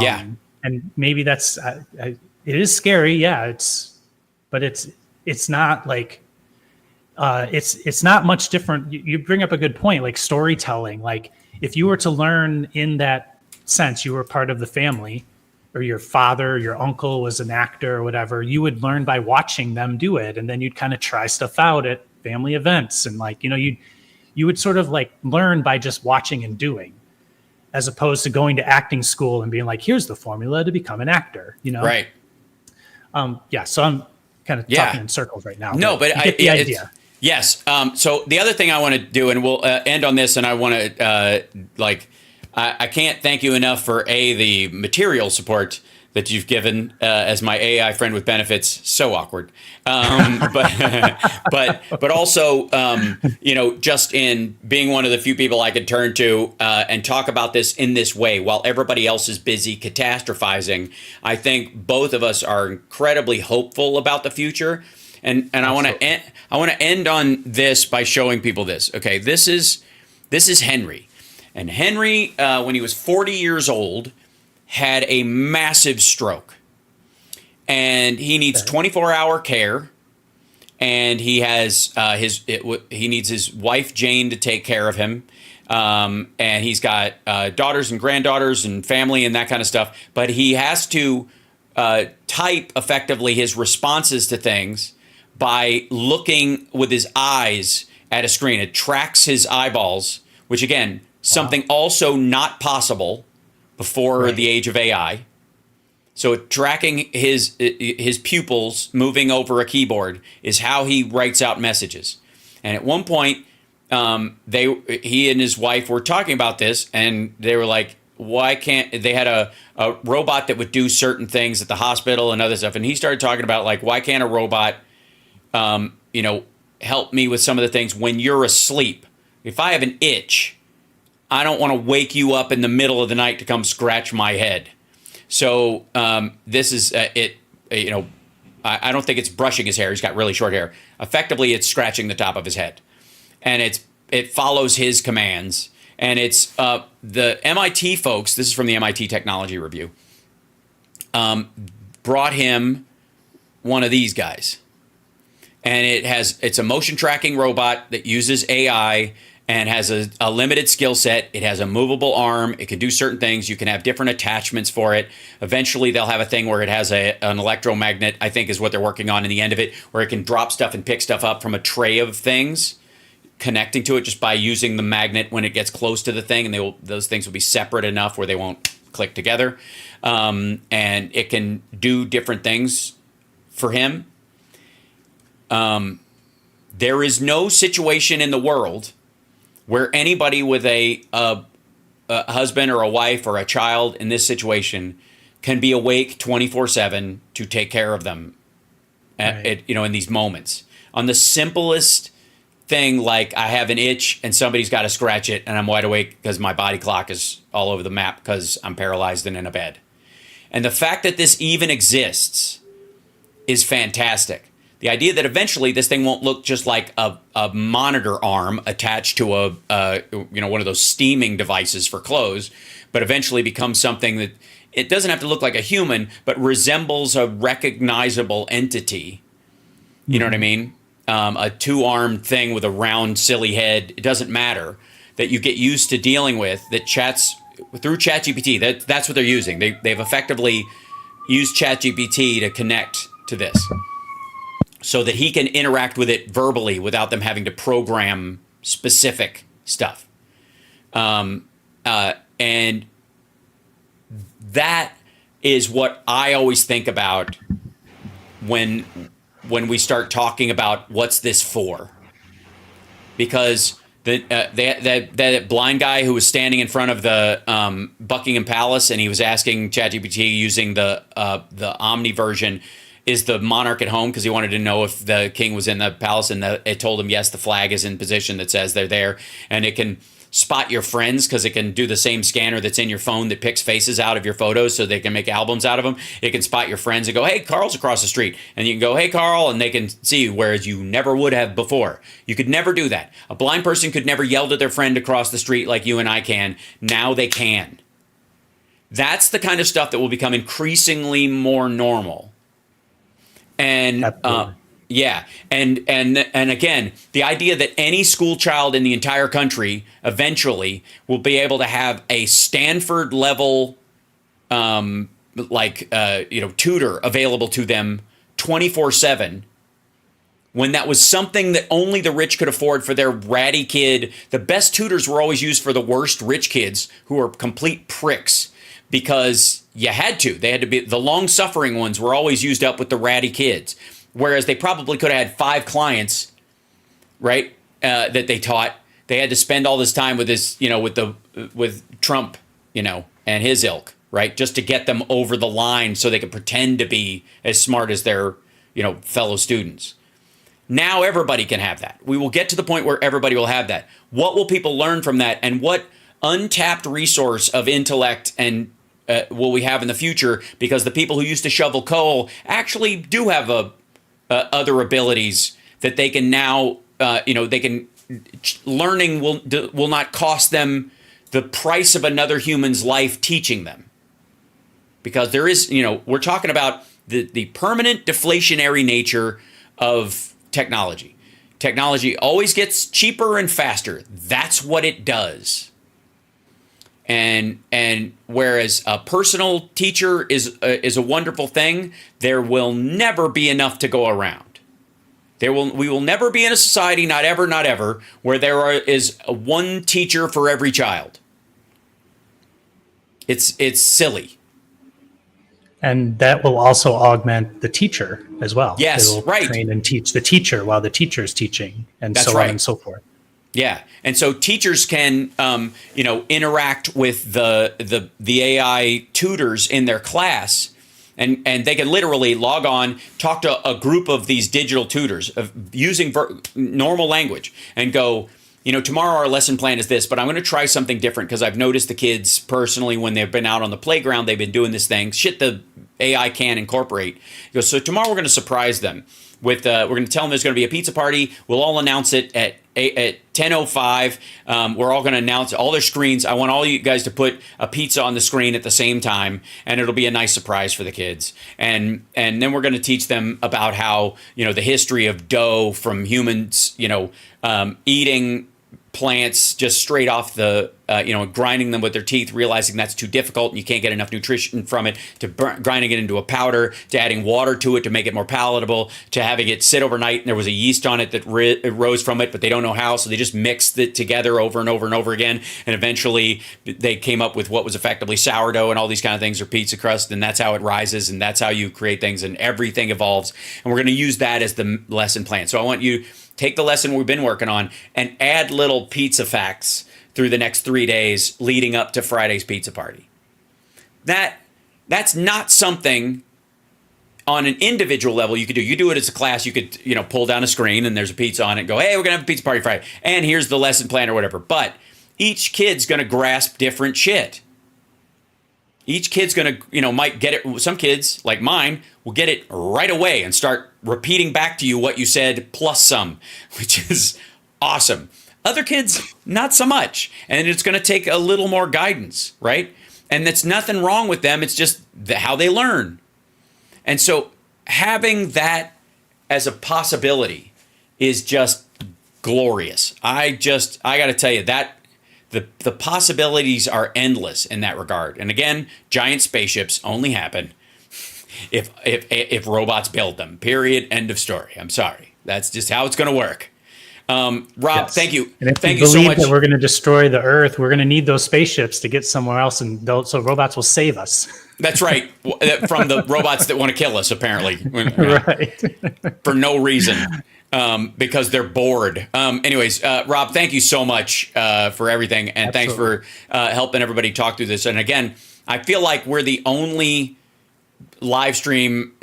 Yeah. And maybe that's it is scary, yeah. But it's not like it's not much different. You bring up a good point, like storytelling. Like if you were to learn in that sense, you were part of the family, or your father, your uncle was an actor or whatever, you would learn by watching them do it, and then you'd kind of try stuff out at family events, and like you would sort of like learn by just watching and doing, as opposed to going to acting school and being like, here's the formula to become an actor, Right. Yeah, so I'm kind of talking in circles right now. No, but you get the idea. Yes. So the other thing I want to do, and we'll end on this, and I want to I can't thank you enough for the material support that you've given as my AI friend with benefits. So awkward, but also just in being one of the few people I could turn to and talk about this in this way while everybody else is busy catastrophizing. I think both of us are incredibly hopeful about the future, and I want to end on this by showing people this. Okay, this is Henry. And Henry, when he was 40 years old, had a massive stroke. And he needs 24-hour care. And he has he needs his wife, Jane, to take care of him. And he's got daughters and granddaughters and family and that kind of stuff. But he has to type effectively his responses to things by looking with his eyes at a screen. It tracks his eyeballs, which again, something also not possible before the age of AI. So tracking his pupils moving over a keyboard is how he writes out messages. And at one point, he and his wife were talking about this, and they were like, why can't they had a robot that would do certain things at the hospital and other stuff. And he started talking about like, why can't a robot, help me with some of the things when you're asleep? If I have an itch, I don't want to wake you up in the middle of the night to come scratch my head. So this is it. I don't think it's brushing his hair. He's got really short hair. Effectively, it's scratching the top of his head, and it follows his commands. And it's the MIT folks. This is from the MIT Technology Review. Brought him one of these guys, and it's a motion tracking robot that uses AI. And has a limited skill set. It has a movable arm. It can do certain things. You can have different attachments for it. Eventually, they'll have a thing where it has an electromagnet, I think is what they're working on in the end of it, where it can drop stuff and pick stuff up from a tray of things, connecting to it just by using the magnet when it gets close to the thing. And those things will be separate enough where they won't click together. And it can do different things for him. There is no situation in the world where anybody with a husband or a wife or a child in this situation can be awake 24/7 to take care of them, in these moments. On the simplest thing, like I have an itch and somebody's got to scratch it, and I'm wide awake because my body clock is all over the map because I'm paralyzed and in a bed. And the fact that this even exists is fantastic. The idea that eventually this thing won't look just like a monitor arm attached to one of those steaming devices for clothes, but eventually becomes something that it doesn't have to look like a human, but resembles a recognizable entity. You know what I mean? A two-armed thing with a round, silly head. It doesn't matter, that you get used to dealing with, that chats through ChatGPT. That's what they're using. They've effectively used ChatGPT to connect to this, so that he can interact with it verbally without them having to program specific stuff. And that is what I always think about when we start talking about what's this for. Because that blind guy who was standing in front of the Buckingham Palace, and he was asking ChatGPT using the Omni version, is the monarch at home, because he wanted to know if the king was in the palace, and it told him yes, the flag is in position that says they're there, and it can spot your friends because it can do the same scanner that's in your phone that picks faces out of your photos so they can make albums out of them. It can spot your friends and go, hey, Carl's across the street. And you can go, hey, Carl, and they can see you, whereas you never would have before. You could never do that. A blind person could never yell to their friend across the street like you and I can. Now they can. That's the kind of stuff that will become increasingly more normal. And yeah, and again, the idea that any school child in the entire country eventually will be able to have a Stanford level, tutor available to them 24/7, when that was something that only the rich could afford for their ratty kid. The best tutors were always used for the worst rich kids who are complete pricks because you had to. They had to be, the long-suffering ones were always used up with the ratty kids. Whereas they probably could have had 5 clients, right, that they taught. They had to spend all this time with this, with Trump, and his ilk, right, just to get them over the line so they could pretend to be as smart as their, fellow students. Now everybody can have that. We will get to the point where everybody will have that. What will people learn from that, and what untapped resource of intellect and will we have in the future? Because the people who used to shovel coal actually do have other abilities that they can now, learning will not cost them the price of another human's life teaching them. Because there is, we're talking about the permanent deflationary nature of technology. Technology always gets cheaper and faster. That's what it does. And whereas a personal teacher is a wonderful thing, there will never be enough to go around. We will never be in a society, not ever, where there is one teacher for every child. It's silly. And that will also augment the teacher as well. Yes, It'll right. train and teach the teacher while the teacher is teaching, and That's so right. on and so forth. Yeah, and so teachers can, interact with the AI tutors in their class, and they can literally log on, talk to a group of these digital tutors using normal language, and go, tomorrow our lesson plan is this, but I'm going to try something different because I've noticed the kids personally when they've been out on the playground, they've been doing this thing, shit the AI can incorporate. He goes, so tomorrow we're going to surprise them with, we're going to tell them there's going to be a pizza party. We'll all announce it at 10:05. We're all going to announce all their screens. I want all you guys to put a pizza on the screen at the same time, and it'll be a nice surprise for the kids. And then we're going to teach them about how, the history of dough from humans, eating plants just straight off the, grinding them with their teeth, realizing that's too difficult and you can't get enough nutrition from it, to grinding it into a powder, to adding water to it to make it more palatable, to having it sit overnight and there was a yeast on it that rose from it, but they don't know how, so they just mixed it together over and over and over again, and eventually they came up with what was effectively sourdough and all these kind of things, or pizza crust, and that's how it rises, and that's how you create things, and everything evolves. And we're going to use that as the lesson plan. So I want you take the lesson we've been working on and add little pizza facts through the next 3 days leading up to Friday's pizza party. That's not something on an individual level you could do. You do it as a class. You could, pull down a screen and there's a pizza on it and go, hey, we're going to have a pizza party Friday. And here's the lesson plan or whatever. But each kid's going to grasp different shit. Each kid's going to, might get it. Some kids, like mine, will get it right away and start repeating back to you what you said plus some, which is awesome. Other kids, not so much. And it's going to take a little more guidance, right? And that's nothing wrong with them. It's just how they learn. And so having that as a possibility is just glorious. I got to tell you that the possibilities are endless in that regard. And again, giant spaceships only happen if robots build them. Period. End of story. I'm sorry. That's just how it's going to work. Rob, yes. Thank you. And if thank you you so much. that we're going to destroy the Earth, we're going to need those spaceships to get somewhere else, and so robots will save us. That's right. From the robots that want to kill us, apparently. Right. For no reason. Because they're bored. Anyways, Rob, thank you so much for everything. And Absolutely. Thanks for helping everybody talk through this. And again, I feel like we're the only live stream,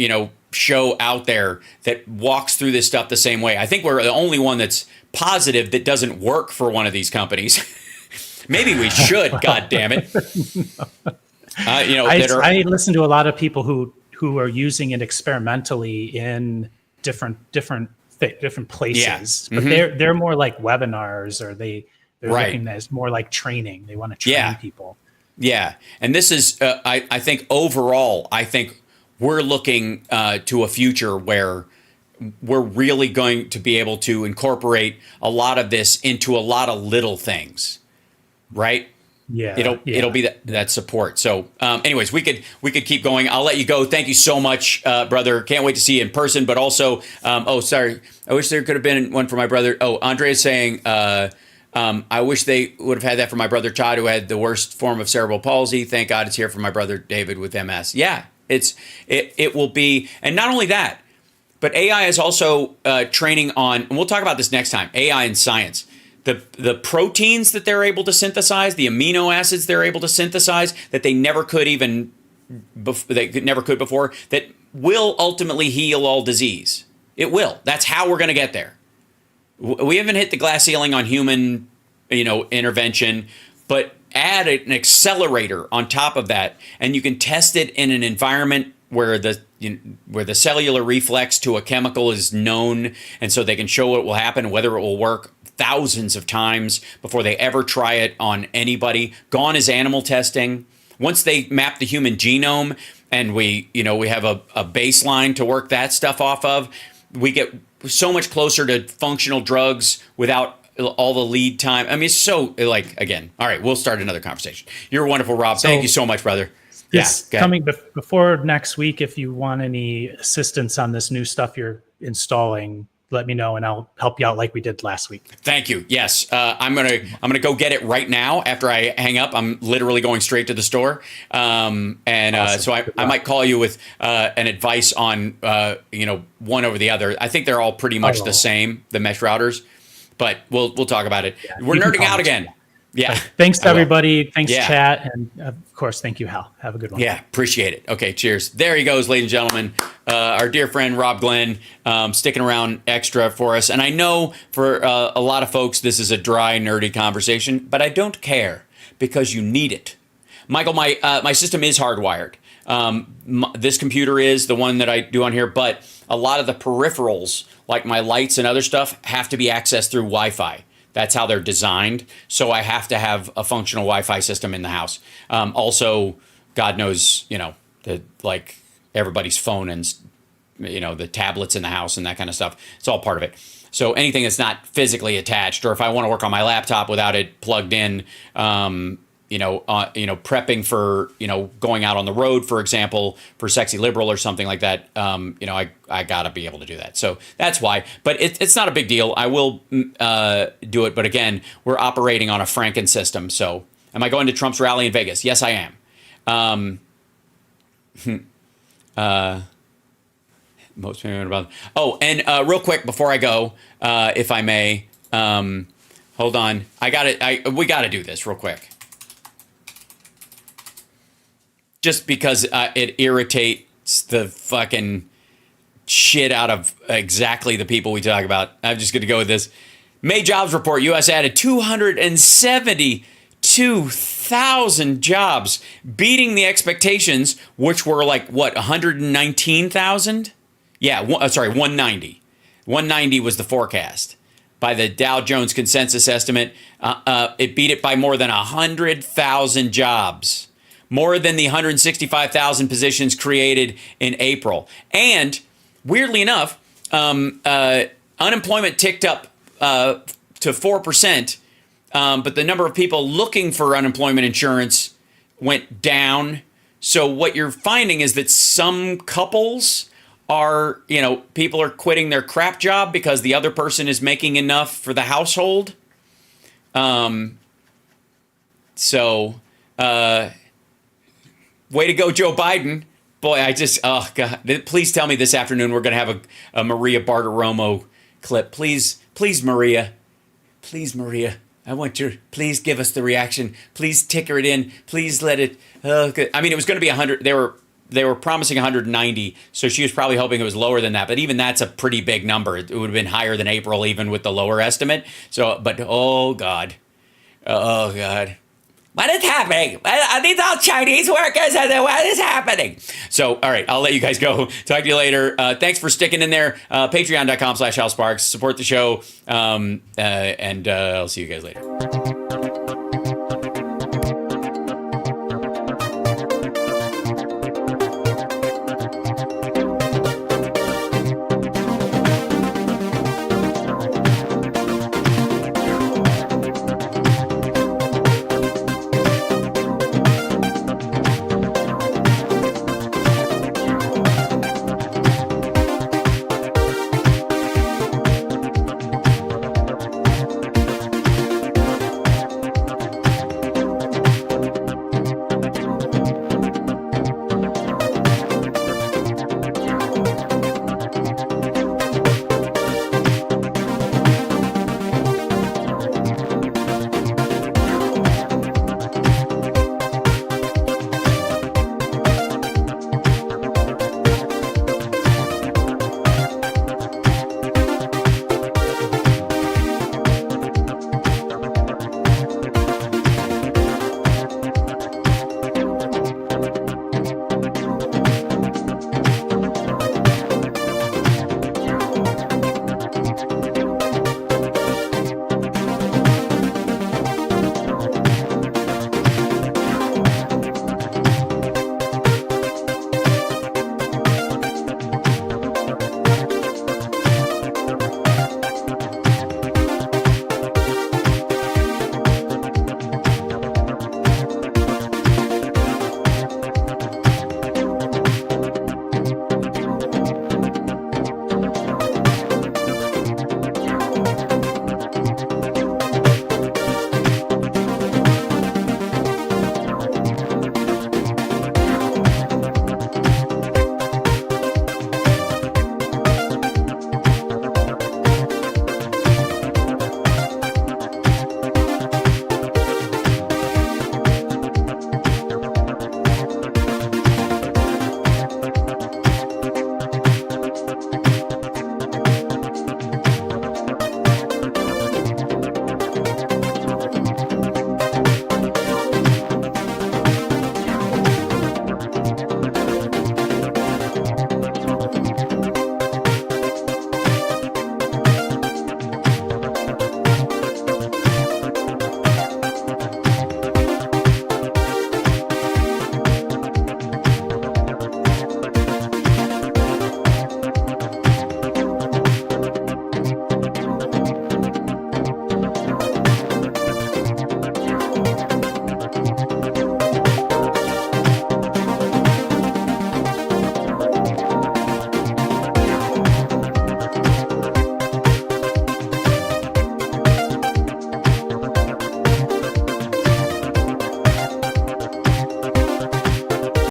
show out there that walks through this stuff the same way. I think we're the only one that's positive that doesn't work for one of these companies. Maybe we should. God damn it. I listen to a lot of people who are using it experimentally in different places, but they're more like webinars, or they're looking at as more like training. They want to train people. Yeah, and this is I think overall, I think we're looking to a future where we're really going to be able to incorporate a lot of this into a lot of little things, right? Yeah, it'll be that support. So, anyways, we could keep going. I'll let you go. Thank you so much, brother. Can't wait to see you in person. But also, sorry, I wish there could have been one for my brother. Oh, Andre is saying, I wish they would have had that for my brother Todd, who had the worst form of cerebral palsy. Thank God it's here for my brother David with MS. Yeah, it will be, and not only that, but AI is also training on, and we'll talk about this next time, AI and science. The proteins that they're able to synthesize, the amino acids they're able to synthesize that they never could before, that will ultimately heal all disease. It will. That's how we're going to get there. We haven't hit the glass ceiling on human, intervention, but add an accelerator on top of that, and you can test it in an environment where the cellular reflex to a chemical is known, and so they can show what will happen, whether it will work thousands of times before they ever try it on anybody. Gone is animal testing. Once they map the human genome and we have a baseline to work that stuff off of, we get so much closer to functional drugs without all the lead time. I mean, it's so again. All right, we'll start another conversation. You're wonderful, Rob. Thank you so much, brother. Coming before next week, if you want any assistance on this new stuff you're installing, let me know and I'll help you out like we did last week. Thank you. Yes, I'm gonna go get it right now after I hang up. I'm literally going straight to the store, awesome. So I might call you with an advice on one over the other. I think they're all pretty much the same, the mesh routers, but we'll talk about it. Yeah, we're nerding out again. Yeah. Thanks to everybody. Thanks, chat. And of course, thank you, Hal. Have a good one. Yeah, appreciate it. Okay, cheers. There he goes, ladies and gentlemen. Our dear friend, Rob Glenn, sticking around extra for us. And I know for a lot of folks, this is a dry, nerdy conversation, but I don't care because you need it. Michael, my system is hardwired. This computer is the one that I do on here, but a lot of the peripherals, like my lights and other stuff, have to be accessed through Wi-Fi. That's how they're designed. So I have to have a functional Wi-Fi system in the house. Also, God knows, everybody's phone and, the tablets in the house and that kind of stuff. It's all part of it. So anything that's not physically attached, or if I want to work on my laptop without it plugged in, prepping for, going out on the road, for example, for Sexy Liberal or something like that, I got to be able to do that. So that's why. But it's not a big deal. I will do it. But again, we're operating on a Franken system. So am I going to Trump's rally in Vegas? Yes, I am. Most famous about. Oh, and real quick before I go, if I may, hold on. We got to do this real quick. Just because it irritates the fucking shit out of exactly the people we talk about. I'm just going to go with this. May jobs report, U.S. added 272,000 jobs, beating the expectations, which were 119,000? Yeah, 190. 190 was the forecast. By the Dow Jones consensus estimate, it beat it by more than 100,000 jobs. More than the 165,000 positions created in April. And weirdly enough, unemployment ticked up to 4%, but the number of people looking for unemployment insurance went down. So what you're finding is that some couples are, people are quitting their crap job because the other person is making enough for the household. Way to go, Joe Biden. Boy, oh, God. Please tell me this afternoon we're going to have a Maria Bartiromo clip. Please, Maria. Please, Maria. I want you, please give us the reaction. Please ticker it in. Please let it. I mean, it was going to be 100. They were promising 190, so she was probably hoping it was lower than that. But even that's a pretty big number. It would have been higher than April, even with the lower estimate. So, but oh, God. Oh, God. What is happening? Are these all Chinese workers? What is happening? So, all right, I'll let you guys go. Talk to you later. Thanks for sticking in there. Patreon.com/HalSparks. Support the show. And I'll see you guys later.